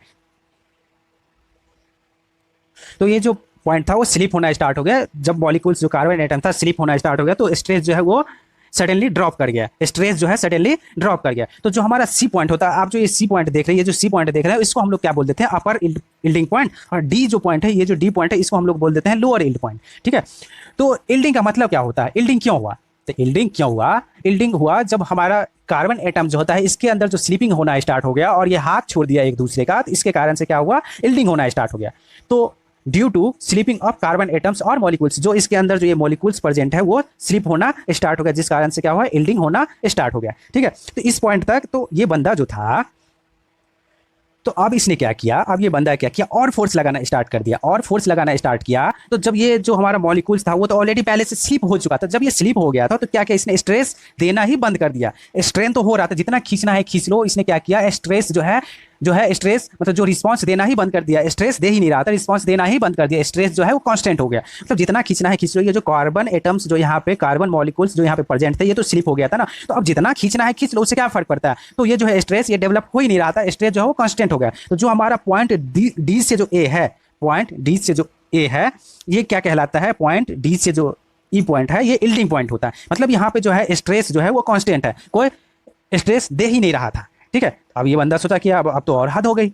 तो ये जो पॉइंट था वो स्लिप होना स्टार्ट हो गया। जब मॉलिक्यूल्स जो कार्बन एटम था स्लिप होना स्टार्ट हो गया तो स्ट्रेस जो है वो सडनली ड्रॉप कर गया, स्ट्रेस जो है सडनली ड्रॉप कर गया। तो जो हमारा सी पॉइंट होता है, आप जो ये सी पॉइंट देख रहे हैं, ये जो सी पॉइंट देख रहे हैं, इसको हम लोग क्या बोल देते हैं, अपर यील्डिंग पॉइंट। और डी जो पॉइंट है, ये जो डी पॉइंट है, इसको हम लोग बोल देते हैं लोअर यील्ड पॉइंट, ठीक है। तो यील्डिंग का मतलब क्या होता है, यील्डिंग क्यों हुआ, तो यील्डिंग क्यों हुआ, यील्डिंग हुआ जब हमारा कार्बन एटम जो होता है इसके अंदर जो स्लीपिंग होना स्टार्ट हो गया और ये हाथ छोड़ दिया एक दूसरे का, तो इसके कारण से क्या हुआ, यील्डिंग होना स्टार्ट हो गया। तो due to slipping of carbon atoms और मॉलिक्यूल्स, जो इसके अंदर जो ये मॉलिक्यूल्स प्रेजेंट है वो स्लिप होना स्टार्ट हो गया, जिस कारण से क्या हुआ, यील्डिंग होना स्टार्ट हो गया, ठीक है। तो इस पॉइंट तक तो ये बंदा जो था, तो अब इसने क्या किया, अब ये बंदा क्या किया, और फोर्स लगाना स्टार्ट कर दिया, और फोर्स लगाना स्टार्ट किया। तो जब ये जो हमारा मॉलिक्यूल्स था वो तो ऑलरेडी पहले से स्लिप हो चुका था, जब ये स्लिप हो गया था तो क्या किया, इसने स्ट्रेस देना ही बंद कर दिया। स्ट्रेन तो हो रहा था, जितना खींचना है खींच लो, इसने क्या किया, स्ट्रेस जो है स्ट्रेस मतलब जो रिस्पांस देना ही बंद कर दिया, स्ट्रेस दे ही नहीं रहा था, रिस्पांस देना ही बंद कर दिया, स्ट्रेस जो है वो कांस्टेंट हो गया। मतलब जितना खींचना है खींच लो। ये जो कार्बन एटम्स जो यहाँ पे कार्बन मॉलिक्यूल्स जो यहाँ पे प्रेजेंट थे, ये तो स्लिप हो गया था ना, तो अब जितना खींचना है खींच लो, उससे क्या फर्क पड़ता है। तो ये जो है स्ट्रेस ये डेवलप हो ही नहीं रहा था, स्ट्रेस जो है वो कांस्टेंट हो गया। तो जो हमारा पॉइंट डी से जो ए है, पॉइंट डी से जो ए है, ये क्या कहलाता है, पॉइंट डी से जो ई पॉइंट है, ये यील्डिंग पॉइंट होता है। मतलब यहाँ पे जो है स्ट्रेस जो है वो कांस्टेंट है, कोई स्ट्रेस दे ही नहीं रहा था, ठीक है। अब ये बंदा सोचा कि अब तो और हद हो गई,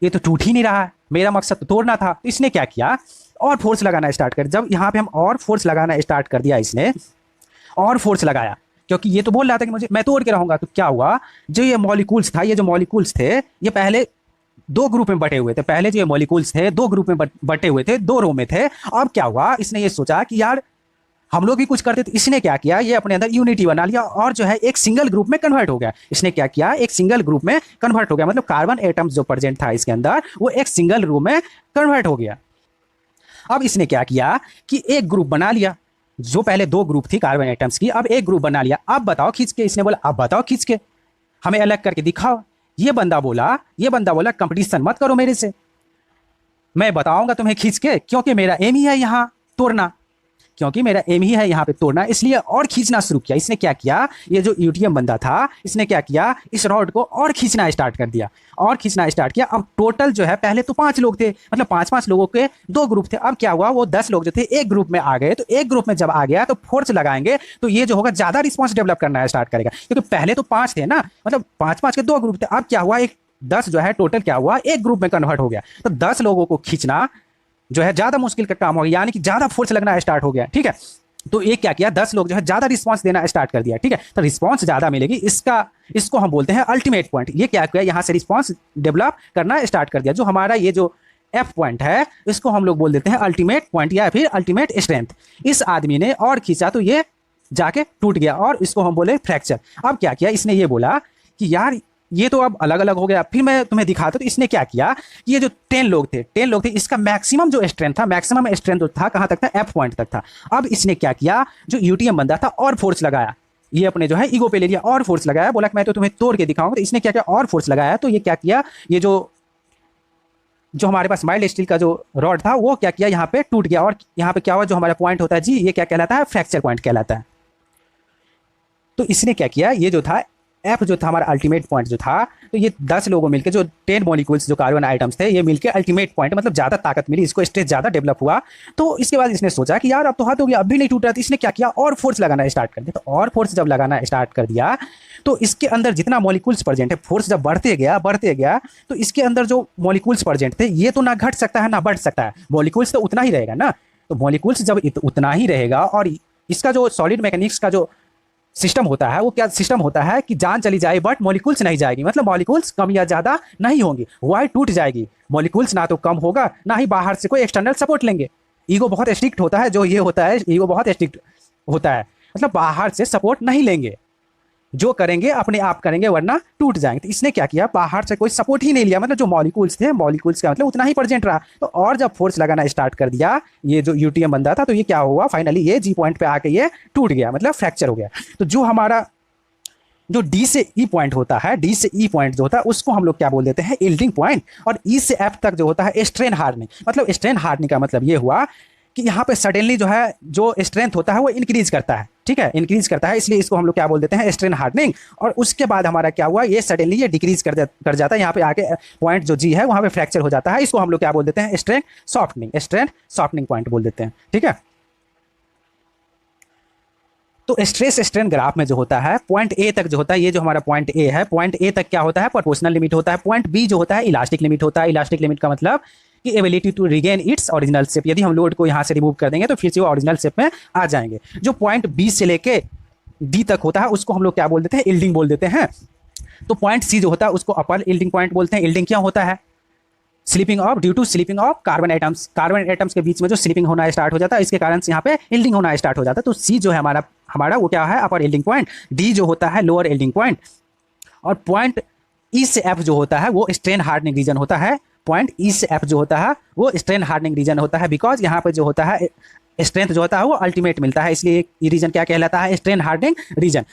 ये तो टूट ही नहीं रहा है, मेरा मकसद तो तोड़ना था। तो इसने क्या किया, और फोर्स लगाना स्टार्ट कर। जब यहाँ पे हम और फोर्स लगाना स्टार्ट कर दिया, इसने और फोर्स लगाया, क्योंकि ये तो बोल रहा था कि मैं तोड़ के रहूंगा। तो क्या हुआ, जो ये मॉलिक्यूल्स था, ये जो मॉलिक्यूल्स थे, ये पहले दो ग्रुप में बटे हुए थे, पहले जो ये मॉलिक्यूल्स थे दो ग्रुप में बटे हुए थे, दो रो में थे। अब क्या हुआ, इसने ये सोचा कि यार हम लोग भी कुछ करते, तो इसने क्या किया, ये अपने अंदर यूनिटी बना लिया और जो है एक सिंगल ग्रुप में कन्वर्ट हो गया। इसने क्या किया, एक सिंगल ग्रुप में कन्वर्ट हो गया, मतलब कार्बन एटम्स जो प्रेजेंट था इसके अंदर वो एक सिंगल ग्रुप में कन्वर्ट हो गया। अब इसने क्या किया कि एक ग्रुप बना लिया, जो पहले दो ग्रुप थी कार्बन एटम्स की, अब एक ग्रुप बना लिया। अब बताओ खींच के, इसने बोला अब बताओ खींच के हमें अलग करके दिखाओ। ये बंदा बोला कंपटीशन मत करो मेरे से, मैं बताऊंगा तुम्हें खींच के, क्योंकि मेरा एम ही है यहाँ तोड़ना, क्योंकि मेरा एम ही है यहाँ पे तोड़ना, इसलिए और खींचना शुरू किया। इसने क्या किया, ये जो यूटीएम बंदा था, इसने क्या किया, इस रॉड को और खींचना स्टार्ट कर दिया, और खींचना स्टार्ट किया। अब टोटल जो है, पहले तो 5 लोग थे, मतलब 5-5 लोगों के 2 ग्रुप थे। अब क्या हुआ, वो 10 लोग जो थे एक ग्रुप में आ गए। तो एक ग्रुप में जब आ गया तो फोर्स लगाएंगे तो ये जो होगा ज्यादा रिस्पॉन्स डेवलप करना स्टार्ट करेगा, क्योंकि पहले तो 5 थे ना, मतलब 5-5 के 2 ग्रुप थे। अब क्या हुआ, एक 10 जो है टोटल क्या हुआ, एक ग्रुप में कन्वर्ट हो गया। तो 10 लोगों को खींचना जो है ज्यादा मुश्किल का काम हो गया, यानी कि ज्यादा फोर्स लगना स्टार्ट हो गया, ठीक है। तो ये क्या किया, 10 लोग जो है ज्यादा रिस्पांस देना स्टार्ट कर दिया, ठीक है। तो रिस्पांस ज्यादा मिलेगी, इसको हम बोलते हैं अल्टीमेट पॉइंट। ये क्या किया, यहाँ से रिस्पांस डेवलप करना स्टार्ट कर दिया। जो हमारा ये जो एफ पॉइंट है, इसको हम लोग बोल देते हैं अल्टीमेट पॉइंट या फिर अल्टीमेट स्ट्रेंथ। इस आदमी ने और खींचा तो ये जाके टूट गया, और इसको हम बोले फ्रैक्चर। अब क्या किया, इसने ये बोला कि यार ये तो अब अलग अलग हो गया, फिर मैं तुम्हें दिखाता हूं। तो इसने क्या किया, ये जो 10 लोग थे, इसका मैक्सिमम जो स्ट्रेंथ था, मैक्सिमम स्ट्रेंथ जो था कहां तक था, एफ पॉइंट तक था। अब इसने क्या किया, जो यूटीएम बंदा था और फोर्स लगाया, ये अपने जो है ईगो पे ले लिया और फोर्स लगाया, बोला कि मैं तो तुम्हें तोड़ के दिखाऊंगा। तो इसने क्या किया, और फोर्स लगाया। तो ये क्या किया, ये जो हमारे पास माइल्ड स्टील का जो रॉड था वो क्या किया, यहाँ पे टूट गया। और यहाँ पे क्या हुआ, जो हमारा पॉइंट होता है जी, ये क्या कहलाता है, फ्रैक्चर पॉइंट कहलाता है। तो इसने क्या किया, ये जो था एफ जो था हमारा अल्टीमेट पॉइंट जो था, तो ये 10 लोगों मिलकर जो 10 मॉलिक्यूल्स जो कार्बन आइटम्स थे, ये मिलकर अल्टीमेट पॉइंट, मतलब ज्यादा ताकत मिली, इसको स्ट्रेस ज्यादा डेवलप हुआ। तो इसके बाद इसने सोचा कि यार अब तो हाथ हो गया, अब भी नहीं टूट रहा था। इसने क्या किया, और फोर्स लगाना स्टार्ट कर दिया। तो और फोर्स जब लगाना स्टार्ट कर दिया, तो इसके अंदर जितना मॉलिक्यूल्स प्रेजेंट है, फोर्स जब बढ़ते गया, तो इसके अंदर जो मॉलिक्यूल्स प्रेजेंट थे, ये तो ना घट सकता है ना बढ़ सकता है, मॉलिक्यूल्स तो उतना ही रहेगा ना। तो मॉलिक्यूल्स जब उतना ही रहेगा, और इसका जो सॉलिड मैकेनिक्स का जो सिस्टम होता है, वो क्या सिस्टम होता है कि जान चली जाए बट मॉलिक्यूल्स नहीं जाएगी, मतलब मॉलिक्यूल्स कम या ज्यादा नहीं होंगी, वाई टूट जाएगी। मॉलिक्यूल्स ना तो कम होगा, ना ही बाहर से कोई एक्सटर्नल सपोर्ट लेंगे। ईगो बहुत स्ट्रिक्ट होता है, जो ये होता है ईगो बहुत स्ट्रिक्ट होता है, मतलब बाहर से सपोर्ट नहीं लेंगे, जो करेंगे अपने आप करेंगे वरना टूट जाएंगे। तो इसने क्या किया, बाहर से कोई सपोर्ट ही नहीं लिया, मतलब जो मॉलिक्यूल्स थे, मॉलिक्यूल्स का मतलब उतना ही प्रेजेंट रहा। तो और जब फोर्स लगाना स्टार्ट कर दिया ये जो यूटीएम बन रहा था, तो ये क्या हुआ, फाइनली ये जी पॉइंट पे आके ये टूट गया, मतलब फ्रैक्चर हो गया। तो जो हमारा जो डी से ई पॉइंट होता है, डी से ई पॉइंट जो होता है उसको हम लोग क्या बोल देते हैं, यील्डिंग पॉइंट। और ई से एफ तक जो होता है स्ट्रेन हार्डनिंग। मतलब स्ट्रेन हार्डनिंग का मतलब ये हुआ कि यहाँ पे सडनली जो है जो स्ट्रेंथ होता है वो इंक्रीज करता है, ठीक है, इंक्रीज करता है, इसलिए इसको हम लोग क्या बोल देते हैं, स्ट्रेन हार्डनिंग। और उसके बाद हमारा क्या हुआ, ये सडनली ये डिक्रीज कर जाता है, यहाँ पे आके पॉइंट जो जी है वहाँ पे फ्रैक्चर हो जाता है, इसको हम लोग क्या बोल देते हैं, स्ट्रेन सॉफ्टनिंग पॉइंट बोल देते हैं, ठीक है। तो स्ट्रेस स्ट्रेन ग्राफ में जो होता है पॉइंट ए तक जो होता है, ये जो हमारा पॉइंट ए है, पॉइंट ए तक क्या होता है, प्रोपोर्शनल लिमिट होता है। पॉइंट बी जो होता है इलास्टिक लिमिट होता है। इलास्टिक लिमिट का मतलब कि ability to regain its original shape, यदि हम लोड को यहाँ से रिमूव कर देंगे तो फिर से वो ओरिजिनल शेप में आ जाएंगे। जो पॉइंट बी से लेके डी तक होता है उसको हम लोग क्या बोल देते हैं, यील्डिंग बोल देते हैं। तो पॉइंट सी जो होता है उसको अपर यील्डिंग पॉइंट बोलते हैं। यील्डिंग क्या होता है, slipping of, due to slipping of carbon atoms, carbon atoms के बीच में जो स्लीपिंग होना स्टार्ट हो जाता है, इसके कारण से यहाँ पे यील्डिंग होना स्टार्ट हो जाता है। तो सी जो है हमारा वो क्या है, अपर यील्डिंग पॉइंट। डी जो होता है लोअर यील्डिंग पॉइंट। और पॉइंट ई से एफ जो होता है वो स्ट्रेन हार्डनिंग रीजन होता है। पॉइंट ई से एफ जो होता है वो स्ट्रेन हार्डनिंग रीजन होता है, बिकॉज यहाँ पे जो होता है स्ट्रेंथ जो होता है वो अल्टीमेट मिलता है, इसलिए ये रीजन क्या कहलाता है, strain hardening region.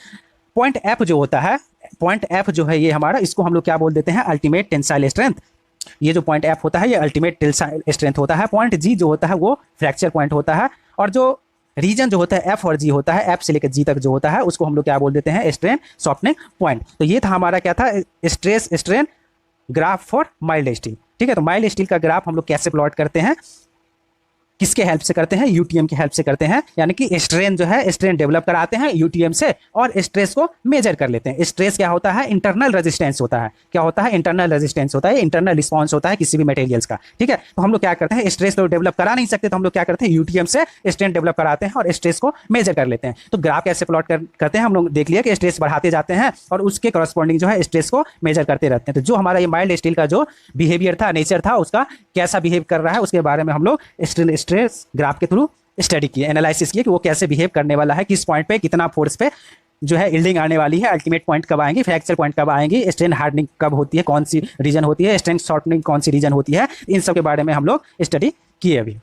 Point F जो होता है, पॉइंट एफ जो है ये हमारा, इसको हम लोग क्या बोल देते हैं, अल्टीमेट टेंसाइल स्ट्रेंथ। ये जो पॉइंट एफ होता है ये अल्टीमेट टेंसाइल स्ट्रेंथ होता है। पॉइंट जी जो होता है वो फ्रैक्चर पॉइंट होता है। और जो रीजन जो होता है एफ और जी होता है, एफ से लेकर जी तक जो होता है उसको हम लोग क्या बोल देते हैं, स्ट्रेन सॉफ्टनिंग पॉइंट। तो ये था हमारा क्या था, stress strain graph for mild steel, ठीक है। तो माइल्ड स्टील का ग्राफ हम लोग कैसे प्लॉट करते हैं, किसके हेल्प से करते हैं, यूटीएम की हेल्प से करते हैं। यानी कि स्ट्रेन जो है स्ट्रेन डेवलप कराते हैं यूटीएम से और स्ट्रेस को मेजर कर लेते हैं। स्ट्रेस क्या होता है, इंटरनल रेजिस्टेंस होता है। क्या होता है, इंटरनल रेजिस्टेंस होता है, इंटरनल रिस्पॉन्स होता है किसी भी मटेरियल्स का, ठीक है। तो हम लोग क्या करते हैं, स्ट्रेस तो डेवलप करा नहीं सकते, तो हम लोग क्या करते हैं, यूटीएम से स्ट्रेन डेवलप कराते हैं और स्ट्रेस को मेजर कर लेते हैं। तो ग्राफ कैसे प्लॉट करते हैं, हम लोग देख लिया कि स्ट्रेस बढ़ाते जाते हैं और उसके करस्पॉन्डिंग जो है स्ट्रेस को मेजर करते रहते हैं। तो जो हमारा ये माइल्ड स्टील का जो बिहेवियर था, नेचर था, उसका कैसा बिहेव कर रहा है उसके बारे में हम लोग स्ट्रेस ग्राफ के थ्रू स्टडी किए, एनालिसिस किए कि वो कैसे बिहेव करने वाला है, किस पॉइंट पे कितना फोर्स पे जो है यील्डिंग आने वाली है, अल्टीमेट पॉइंट कब आएंगे, फ्रैक्चर पॉइंट कब आएंगे, स्ट्रेन हार्डनिंग कब होती है, कौन सी रीजन होती है, स्ट्रेन शॉर्टनिंग कौन सी रीजन होती है, इन सब के बारे में हम लोग स्टडी किए अभी।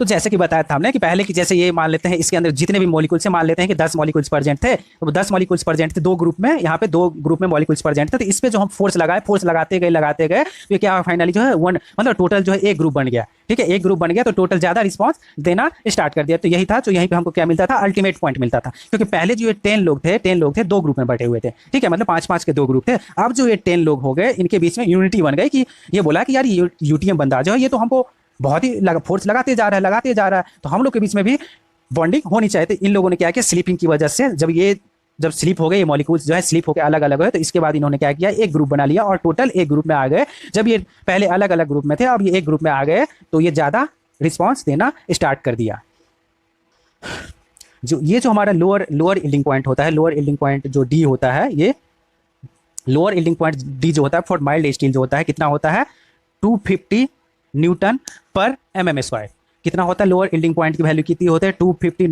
तो जैसे कि बताया था हमने कि पहले की जैसे ये मान लेते हैं इसके अंदर जितने भी मॉलिक्यूल्स से मान लेते हैं कि 10 मॉलिक्यूल्स प्रेजेंट थे, तो 10 मॉलिक्यूल्स प्रेजेंट थे दो ग्रुप में, यहाँ पे दो ग्रुप में मॉलिक्यूल्स प्रेजेंट थे। तो इस पे जो हम फोर्स लगाए, फोर्स लगाते गए तो ये क्या फाइनली जो है वन मतलब टोटल जो है एक ग्रुप बन गया, ठीक है। एक ग्रुप बन गया तो टोटल ज्यादा रिस्पॉन्स देना स्टार्ट कर दिया। तो यही था, तो यहीं पे हमको क्या मिलता था, अल्टीमेट पॉइंट मिलता था। क्योंकि पहले जो ये 10 लोग थे दो ग्रुप में बैठे हुए थे, ठीक है, मतलब 5-5 के दो ग्रुप थे। अब जो ये 10 लोग हो गए, इनके बीच में यूनिटी बन गई कि ये बोला कि यार यूटीएम बंदा जो है ये तो हमको बहुत ही फोर्स लगाते जा रहा है, तो हम लोग के बीच में भी बॉन्डिंग होनी चाहिए। तो इन लोगों ने क्या किया, स्लीपिंग की वजह से जब स्लीप हो गए, ये मॉलिक्यूल्स जो है स्लीप होकर अलग अलग हुए, तो इसके बाद इन्होंने क्या किया, एक ग्रुप बना लिया और टोटल एक ग्रुप में आ गए। जब ये पहले अलग अलग ग्रुप में थे, अब ये एक ग्रुप में आ गए, तो ये ज्यादा रिस्पॉन्स देना स्टार्ट कर दिया। ये जो हमारा लोअर यील्डिंग पॉइंट होता है, लोअर यील्डिंग पॉइंट जो डी होता है, ये लोअर यील्डिंग पॉइंट डी जो होता है फॉर माइल्ड स्टील जो होता है, कितना होता है, 250 न्यूटन पर mm²। कितना होता है, लोअर यील्डिंग पॉइंट की वैल्यू कितनी होती है, 250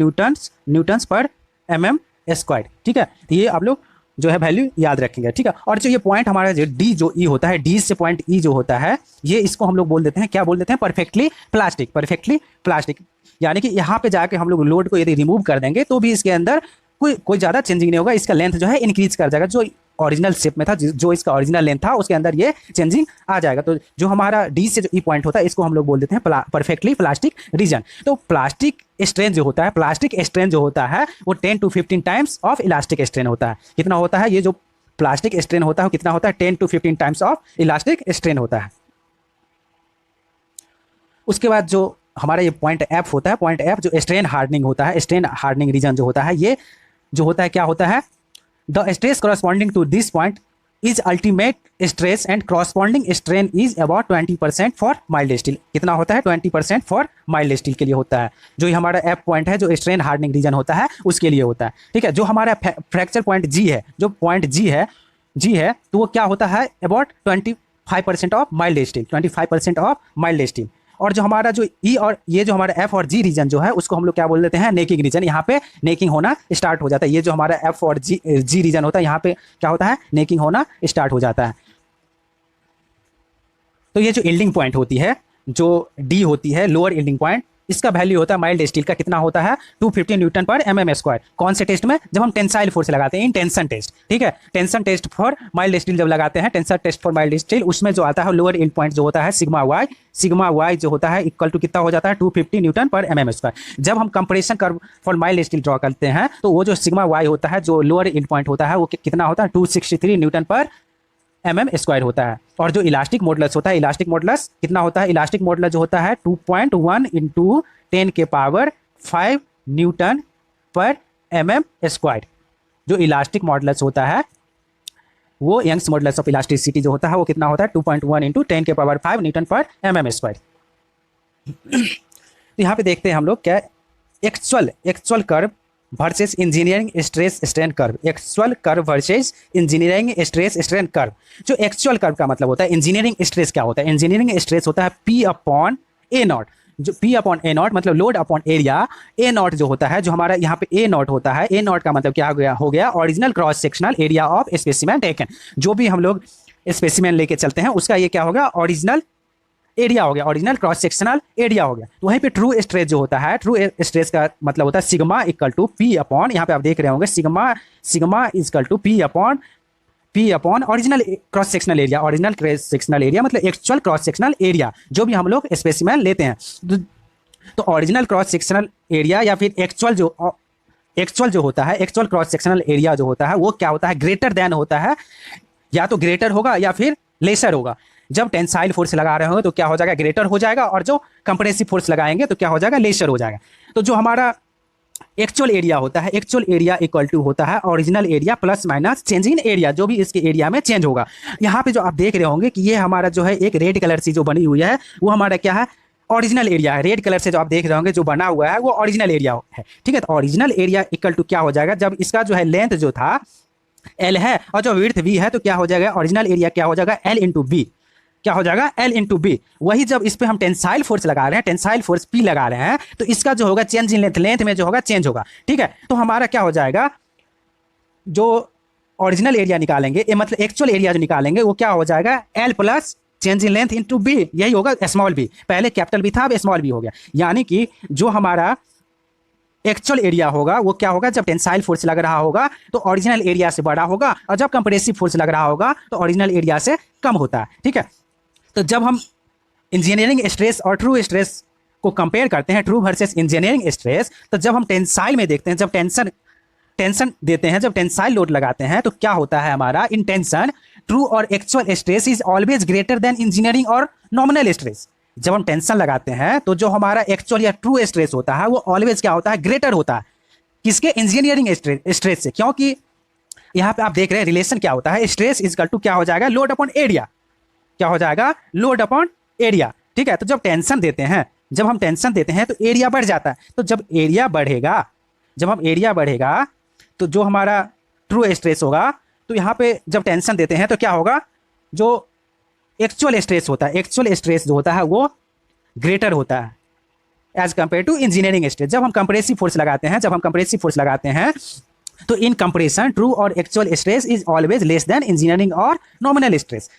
न्यूटन्स पर mm², ठीक है। तो ये आप लोग जो है वैल्यू याद रखेंगे, ठीक है। और जो ये पॉइंट हमारा जो डी जो ई होता है, डी से पॉइंट ई जो होता है, ये इसको हम लोग बोल देते हैं, क्या बोल देते हैं, परफेक्टली प्लास्टिक। यानी कि यहाँ पे जाके हम लोग लोड को यदि रिमूव कर देंगे तो भी इसके अंदर कोई ज़्यादा चेंजिंग नहीं होगा, इसका लेंथ जो है इंक्रीज कर जाएगा। जो ओरिजिनल शेप में था, जो इसका ओरिजिनल लेंथ था, उसके अंदर ये चेंजिंग आ जाएगा। तो जो हमारा डी से जो ई पॉइंट होता है, इसको हम लोग बोल देते हैं परफेक्टली प्लास्टिक रीजन। तो प्लास्टिक स्ट्रेन जो होता है वो 10 to 15 times of elastic strain होता है। कितना होता है, ये जो प्लास्टिक स्ट्रेन होता है कितना होता है, 10 to 15 times of elastic strain होता है। उसके बाद जो हमारा ये पॉइंट एफ होता है, पॉइंट एफ जो स्ट्रेन हार्डनिंग होता है, स्ट्रेन हार्डनिंग रीजन जो होता है, ये जो होता है क्या होता है, the stress corresponding to this point is ultimate stress and corresponding strain is about 20% for mild steel। कितना होता है, 20% for mild steel के लिए होता है। जो ये हमारा एफ पॉइंट है, जो स्ट्रेन हार्डनिंग रीजन होता है, उसके लिए होता है, ठीक है। जो हमारा फ्रैक्चर पॉइंट जी है, जो पॉइंट जी है तो वो क्या होता है, about 25% of mild steel, 25% of mild steel. और जो हमारा जो ई और ये जो हमारा एफ और जी रीजन जो है उसको हम लोग क्या बोल देते हैं, नेकिंग रीजन। यहाँ पे नेकिंग होना स्टार्ट हो जाता है। ये जो हमारा एफ और जी रीजन होता है यहाँ पे क्या होता है, नेकिंग होना स्टार्ट हो जाता है। तो ये जो यील्डिंग पॉइंट होती है, जो डी होती है लोअर यील्डिंग पॉइंट, इसका वैल्यू होता है माइल्ड स्टील का कितना होता है 250 न्यूटन पर एमएम स्क्वायर। कौन से टेस्ट में, जब हम टेंसाइल फोर्स लगाते हैं, इन टेंशन टेस्ट, ठीक है। Tension test for mild steel जब लगाते हैं, tension test for mild steel, उसमें जो आता है लोअर यील्ड पॉइंट जो होता है सिग्मा वाई जो होता है इक्वल टू कितना हो जाता है 250 न्यूटन पर एमएम स्क्वायर। जब हम compression curve for mild steel draw करते हैं तो वो जो सिग्मा वाई होता है, जो लोअर यील्ड पॉइंट होता है, वो कितना होता है 263 न्यूटन पर एमएम स्क्वायर होता है। और जो इलास्टिक मॉडुलस होता है, इलास्टिक मॉडुलस कितना होता है, इलास्टिक मॉडुलस जो होता है 2.1 इंटू 10 के पावर 5 न्यूटन पर एमएम स्क्वायर। जो इलास्टिक मॉडुलस होता है वो यंग्स मॉडुलस ऑफ इलास्टिसिटी जो होता है वो कितना होता है 2.1 इंटू 10 के पावर 5 न्यूटन पर एमएम स्क्वायर। तो यहाँ पे देखते हैं हम लोग क्या actual curve versus engineering stress strain curve. Actual curve versus engineering stress strain curve. जो एक्चुअल कर्व का मतलब होता है, इंजीनियरिंग स्ट्रेस क्या होता है, इंजीनियरिंग स्ट्रेस होता है पी अपॉन ए नॉट। जो पी अपॉन ए नॉट मतलब load upon area, A not जो होता है, जो हमारा यहाँ पे ए नॉट होता है, ए नॉट का मतलब क्या हो गया original cross sectional area of specimen taken. जो भी हम लोग स्पेसिमेन लेके चलते हैं उसका ये क्या होगा, ओरिजिनल एरिया हो गया, ओरिजिनल क्रॉस सेक्शनल एरिया हो गया। तो वहीं पे ट्रू स्ट्रेस जो होता है, ट्रू स्ट्रेस का मतलब होता है sigma equal to P upon, यहाँ पे आप देख रहे होंगे sigma equal to P upon original cross sectional area. Original cross sectional area मतलब एक्चुअल क्रॉस सेक्शनल एरिया जो भी हम लोग स्पेसिमेन लेते हैं। तो ओरिजिनल क्रॉस सेक्शनल एरिया या फिर एक्चुअल जो होता है, एक्चुअल क्रॉस सेक्शनल एरिया जो होता है वो क्या होता है, ग्रेटर देन होता है, या तो ग्रेटर होगा या फिर लेसर होगा। जब टेंसाइल फोर्स लगा रहे हो तो क्या हो जाएगा, ग्रेटर हो जाएगा, और जो कंप्रेसिव फोर्स लगाएंगे तो क्या हो जाएगा, लेसर हो जाएगा। तो जो हमारा एक्चुअल एरिया होता है, एक्चुअल एरिया इक्वल टू होता है original area plus minus change in area, जो भी इसके एरिया में चेंज होगा। यहाँ पे जो आप देख रहे होंगे कि ये हमारा जो है एक रेड कलर से जो बनी हुई है वो हमारा क्या है, ओरिजिनल एरिया है। रेड कलर से जो आप देख रहे होंगे जो बना हुआ है वो ओरिजिनल एरिया है, ठीक है। तो ओरिजिनल एरिया इक्वल टू क्या हो जाएगा, जब इसका जो है लेंथ जो था एल है और जो विड्थ बी है, तो क्या हो जाएगा, ओरिजिनल एरिया क्या हो जाएगा एल इंटू बी, क्या हो जाएगा एल इंटू बी। वही जब इस पे हम टेंसाइल फोर्स लगा रहे हैं, टेंसाइल फोर्स पी लगा रहे हैं, तो इसका जो होगा चेंज इन लेंथ में जो होगा चेंज होगा, ठीक है। तो हमारा क्या हो जाएगा, जो ओरिजिनल एरिया निकालेंगे, मतलब एक्चुअल एरिया जो निकालेंगे वो क्या हो जाएगा L plus change in length into B, यही होगा स्मॉल बी। पहले कैपिटल बी था, अब स्मॉल बी हो गया। यानी कि जो हमारा एक्चुअल एरिया होगा वो क्या होगा, जब टेंसाइल फोर्स लग रहा होगा तो ओरिजिनल एरिया से बड़ा होगा, और जब कंप्रेसिव फोर्स लग रहा होगा तो ओरिजिनल एरिया से कम होता है, ठीक है। तो जब हम इंजीनियरिंग स्ट्रेस और ट्रू स्ट्रेस को कंपेयर करते हैं, ट्रू वर्सेस इंजीनियरिंग स्ट्रेस, तो जब हम टेंसाइल में देखते हैं, जब टेंशन देते हैं, जब टेंसाइल लोड लगाते हैं तो क्या होता है हमारा, इन टेंशन ट्रू और actual stress is always greater than engineering और नॉमिनल स्ट्रेस। जब हम टेंशन लगाते हैं तो जो हमारा एक्चुअल या ट्रू स्ट्रेस होता है वो ऑलवेज क्या होता है, ग्रेटर होता है, किसके, इंजीनियरिंग स्ट्रेस से। क्योंकि यहाँ पे आप देख रहे हैं रिलेशन क्या होता है, स्ट्रेस इक्वल टू क्या हो जाएगा, लोड अपॉन एरिया, क्या हो जाएगा, लोड अपॉन एरिया, ठीक है। तो जब टेंशन देते हैं, जब हम टेंशन देते हैं तो एरिया बढ़ जाता है। तो जब एरिया बढ़ेगा, जब हम एरिया बढ़ेगा तो जो हमारा ट्रू स्ट्रेस होगा, तो यहाँ पे जब टेंशन देते हैं तो क्या होगा, जो एक्चुअल स्ट्रेस होता है, एक्चुअल स्ट्रेस जो होता है वो ग्रेटर होता है as compared to engineering stress. जब हम कंप्रेसिव फोर्स लगाते हैं, जब हम कंप्रेसिव फोर्स लगाते हैं तो इन कंप्रेशन ट्रू और actual stress is always less than engineering और नॉमिनल स्ट्रेस।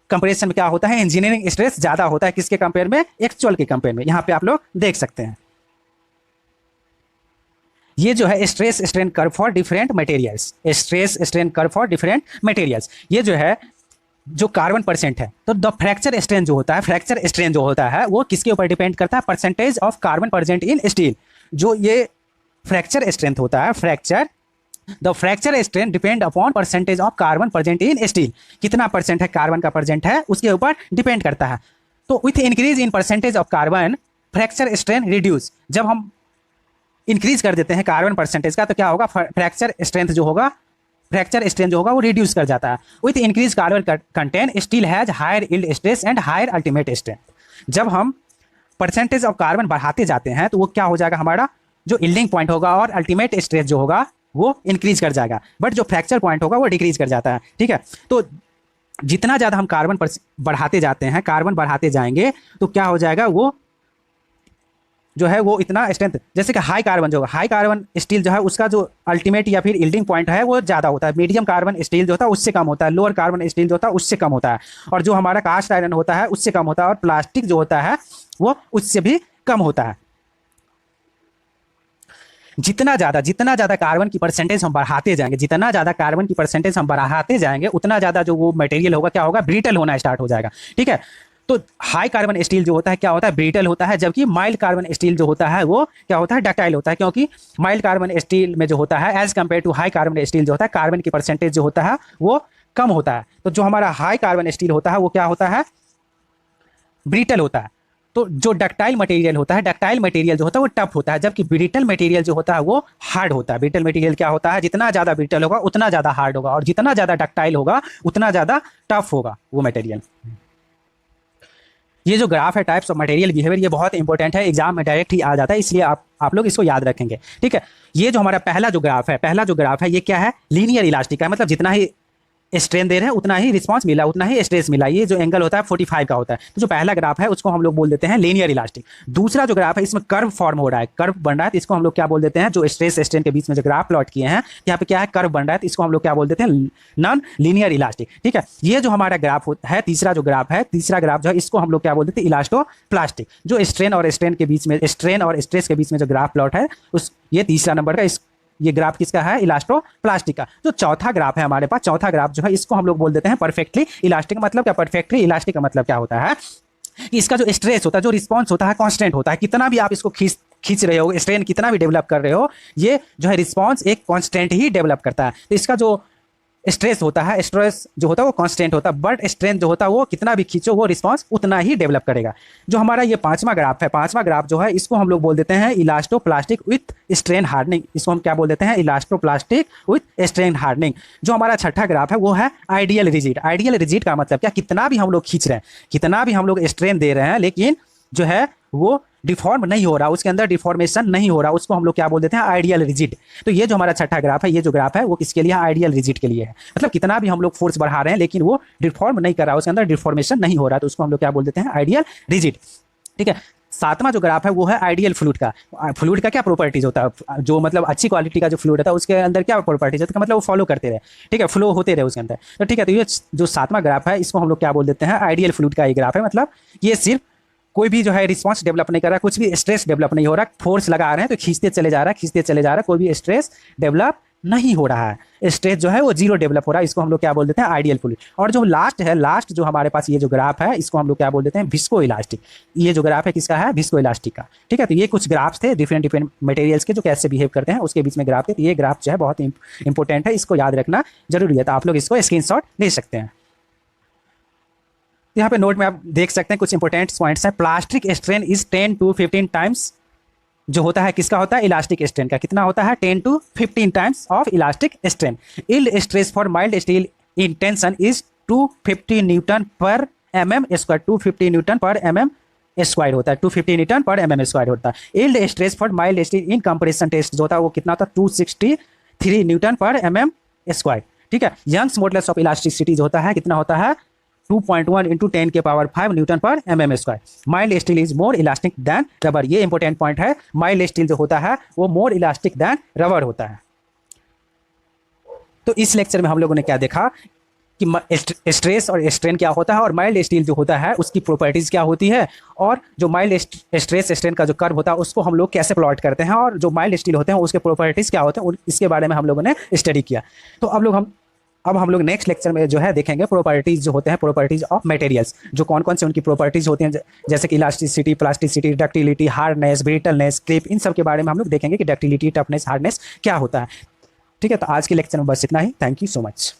कंप्रेशन में क्या होता है, इंजीनियरिंग स्ट्रेस ज्यादा होता है, किसके कंपेयर में, एक्चुअल के कंपेयर में। यहाँ पे आप लोग देख सकते हैं ये जो है stress strain curve for different materials, stress strain curve for different materials. ये जो है जो कार्बन परसेंट है, तो द फ्रैक्चर स्ट्रेन जो होता है, फ्रैक्चर स्ट्रेन जो होता है वो किसके ऊपर डिपेंड करता है, percentage of carbon present in steel. जो ये फ्रैक्चर स्ट्रेंथ होता है, the fracture strain depend upon percentage of carbon present in steel. कितना परसेंट है कार्बन का प्रेजेंट है उसके ऊपर डिपेंड करता है। तो with increase in percentage of carbon fracture strain reduce. जब हम इंक्रीज कर देते हैं कार्बन परसेंटेज का तो क्या होगा, फ्रैक्चर स्ट्रेंथ जो होगा, फ्रैक्चर स्ट्रेंथ जो होगा वो रिड्यूस कर जाता है। With increase carbon content steel has higher yield stress and higher ultimate strength. जब हम परसेंटेज ऑफ कार्बन बढ़ाते जाते हैं तो वो क्या हो जाएगा, हमारा जो यील्डिंग पॉइंट होगा और अल्टीमेट स्ट्रेस जो होगा वो इंक्रीज कर जाएगा, बट जो फ्रैक्चर पॉइंट होगा वो डिक्रीज कर जाता है, ठीक है। तो जितना ज़्यादा हम कार्बन पर बढ़ाते जाते हैं, कार्बन बढ़ाते जाएंगे, तो क्या हो जाएगा, वो जो है वो इतना स्ट्रेंथ, जैसे कि हाई कार्बन जो हाई कार्बन स्टील जो है उसका जो अल्टीमेट या फिर यील्डिंग पॉइंट है वो ज़्यादा होता है, मीडियम कार्बन स्टील जो होता है उससे कम होता है, लोअर कार्बन स्टील जो होता है उससे कम होता है, और जो हमारा कास्ट आयरन होता है उससे कम होता है, और प्लास्टिक जो होता है वो उससे भी कम होता है। जितना ज़्यादा कार्बन की परसेंटेज हम बढ़ाते जाएंगे, जितना ज़्यादा कार्बन की परसेंटेज हम बढ़ाते जाएंगे, उतना ज़्यादा जो वो मटेरियल होगा क्या होगा, ब्रिटल होना स्टार्ट हो जाएगा। ठीक है, तो हाई कार्बन स्टील जो होता है क्या होता है, ब्रिटल होता है, जबकि माइल्ड कार्बन स्टील जो होता है वो क्या होता है, डक्टाइल होता है, क्योंकि माइल्ड कार्बन स्टील में जो होता है as compared to high carbon steel जो होता है, कार्बन की परसेंटेज जो होता है वो कम होता है। तो जो हमारा हाई कार्बन स्टील होता है वो क्या होता है, ब्रिटल होता है। तो जो डक्टाइल मटेरियल होता है, डक्टाइल मटेरियल जो होता है वो टफ होता है, जबकि ब्रिटल मटेरियल जो होता है वो हार्ड होता है। ब्रिटल मटेरियल क्या होता है, जितना ज़्यादा ब्रिटल होगा उतना ज़्यादा हार्ड होगा, और जितना ज़्यादा डक्टाइल होगा उतना ज़्यादा टफ होगा वो मटेरियल। ये जो ग्राफ है टाइप्स ऑफ मटेरियल बिहेवियर, ये बहुत इंपॉर्टेंट है, एग्जाम में डायरेक्ट ही आ जाता है, इसलिए आप लोग इसको याद रखेंगे। ठीक है, ये जो हमारा पहला जो ग्राफ है ये क्या है, लीनियर इलास्टिक का, मतलब जितना ही स्ट्रेन दे रहे हैं उतना ही रिस्पांस मिला, उतना ही स्ट्रेस मिला। ये जो एंगल होता है 45 का होता है। तो जो पहला ग्राफ है उसको हम लोग बोल देते हैं लीनियर इलास्टिक। दूसरा जो ग्राफ है इसमें कर्व फॉर्म हो रहा है, कर्व बन रहा है, तो इसको हम लोग क्या बोल देते हैं, जो स्ट्रेस स्ट्रेन के बीच में जो ग्राफ प्लॉट किए हैं यहाँ पे क्या है, कर्व बन रहा है, तो इसको हम लोग क्या बोल देते हैं, नॉन लीनियर इलास्टिक। ठीक है, ये जो हमारा ग्राफ है, तीसरा जो ग्राफ है, तीसरा ग्राफ जो है इसको हम लोग क्या बोल देते हैं, इलास्टो प्लास्टिक। जो स्ट्रेन और स्ट्रेन के बीच में, स्ट्रेन और स्ट्रेस के बीच में जो ग्राफ प्लॉट है उस ये तीसरा नंबर का, ये ग्राफ किसका है, इलास्टो प्लास्टिक का। जो चौथा ग्राफ है हमारे पास, चौथा ग्राफ जो है इसको हम लोग बोल देते हैं परफेक्टली इलास्टिक। मतलब क्या, परफेक्टली इलास्टिक का मतलब क्या होता है कि इसका जो स्ट्रेस होता है, जो रिस्पॉन्स होता है कांस्टेंट होता है, कितना भी आप इसको खींच रहे हो, स्ट्रेन कितना भी डेवलप कर रहे हो, ये जो है रिस्पॉन्स एक कांस्टेंट ही डेवलप करता है। तो इसका जो स्ट्रेस होता है, स्ट्रेस जो होता है वो कांस्टेंट होता है, बट स्ट्रेंथ जो होता है वो कितना भी खींचो वो रिस्पांस उतना ही डेवलप करेगा। जो हमारा ये पांचवा ग्राफ है, पांचवा ग्राफ जो है इसको हम लोग बोल देते हैं इलास्टोप्लास्टिक विथ स्ट्रेन हार्डनिंग। इसको हम क्या बोल देते हैं, इलास्टोप्लास्टिक विथ स्ट्रेन हार्डनिंग। जो हमारा छठा ग्राफ है वो है आइडियल रिजिड। आइडियल रिजिड का मतलब क्या, कितना भी हम लोग खींच रहे हैं, कितना भी हम लोग स्ट्रेन दे रहे हैं, लेकिन जो है वो डिफॉर्म नहीं हो रहा, उसके अंदर डिफॉर्मेशन नहीं हो रहा, उसको हम लोग क्या बोल देते हैं, आइडियल रिजिड। तो ये जो हमारा छठा ग्राफ है, ये जो ग्राफ है वो किसके लिए है, आइडियल रिजिड के लिए है। मतलब कितना भी हम लोग फोर्स बढ़ा रहे हैं लेकिन वो डिफॉर्म नहीं कर रहा, उसके अंदर डिफॉर्मेशन नहीं हो रहा, तो उसको हम लोग क्या बोल देते हैं, आइडियल रिजिड। ठीक है, सातवां जो ग्राफ है वो है आइडियल फ्लूइड का। फ्लूइड का क्या प्रॉपर्टीज होता है, जो मतलब अच्छी क्वालिटी का जो फ्लूइड होता है उसके अंदर क्या प्रॉपर्टीज होता है, मतलब वो फॉलो करते रहे, ठीक है, फ्लो होते रहे उसके अंदर। तो ठीक है, तो ये जो सातवां ग्राफ है इसको हम लोग क्या बोल देते हैं, आइडियल फ्लूइड का ये ग्राफ है। मतलब ये सिर्फ कोई भी जो है रिस्पांस डेवलप नहीं कर रहा, कुछ भी स्ट्रेस डेवलप नहीं हो रहा, फोर्स लगा रहे हैं तो खींचते चले जा रहा है, खींचते चले जा रहा है, कोई भी स्ट्रेस डेवलप नहीं हो रहा है, स्ट्रेस जो है वो जीरो डेवलप हो रहा है, इसको हम लोग क्या बोल देते हैं, आइडियल फ्लूइड। और जो लास्ट है, लास्ट जो हमारे पास ये जो ग्राफ है इसको हम लोग क्या बोल देते हैं, विस्को इलास्टिक। ये जो ग्राफ है किसका है, विस्को इलास्टिक का। ठीक है, तो ये कुछ ग्राफ्स थे डिफरेंट डिफरेंट मटेरियल्स के जो कैसे बिहेव करते हैं उसके बीच में ग्राफ थे। तो ये ग्राफ जो है बहुत इंपॉर्टेंट है, इसको याद रखना जरूरी है, तो आप लोग इसको स्क्रीनशॉट ले सकते हैं। यहाँ पे नोट में आप देख सकते हैं कुछ इंपॉर्टेंट पॉइंट्स हैं। Plastic strain is 10 to 15 times जो होता है किसका होता है, इलास्टिक स्ट्रेन का। कितना होता है, 10 to 15 times of elastic strain. Yield stress for mild steel in tension is 250 newton per mm square. 250 newton per mm square होता है, 250 न्यूटन पर mm स्क्वायर होता है। Yield stress for mild steel in compression test जो होता है वो कितना होता है, 263 न्यूटन पर mm स्क्वायर। ठीक है, यंग्स मॉडुलस ऑफ इलास्टिसिटी जो होता है कितना होता है, 2.1 × 10⁵ newton per mm square. Mild steel is more elastic than rubber. ये इंपॉर्टेंट पॉइंट है, माइल्ड स्टील जो होता है वो मोर इलास्टिक दैन रबर होता है। तो इस लेक्चर में हम लोगों ने क्या देखा कि स्ट्रेस और स्ट्रेन क्या होता है, और माइल्ड स्टील जो होता है उसकी प्रॉपर्टीज क्या होती है, और जो माइल्ड स्ट्रेस स्ट्रेन का जो कर्व होता है उसको हम लोग कैसे प्लॉट करते हैं, और जो माइल्ड स्टील होते हैं उसके प्रॉपर्टीज क्या होते हैं, इसके बारे में हम लोगों ने स्टडी किया। तो अब हम लोग नेक्स्ट लेक्चर में जो है देखेंगे प्रॉपर्टीज जो होते हैं, प्रॉपर्टीज ऑफ मटेरियल्स, जो कौन कौन से उनकी प्रॉपर्टीज होती हैं, जैसे कि elasticity, plasticity, ductility, hardness, brittleness, creep, इन सब के बारे में हम लोग देखेंगे कि डक्टिलिटी, टफनेस, हार्डनेस क्या होता है। ठीक है, तो आज के लेक्चर में बस इतना ही। Thank you so much.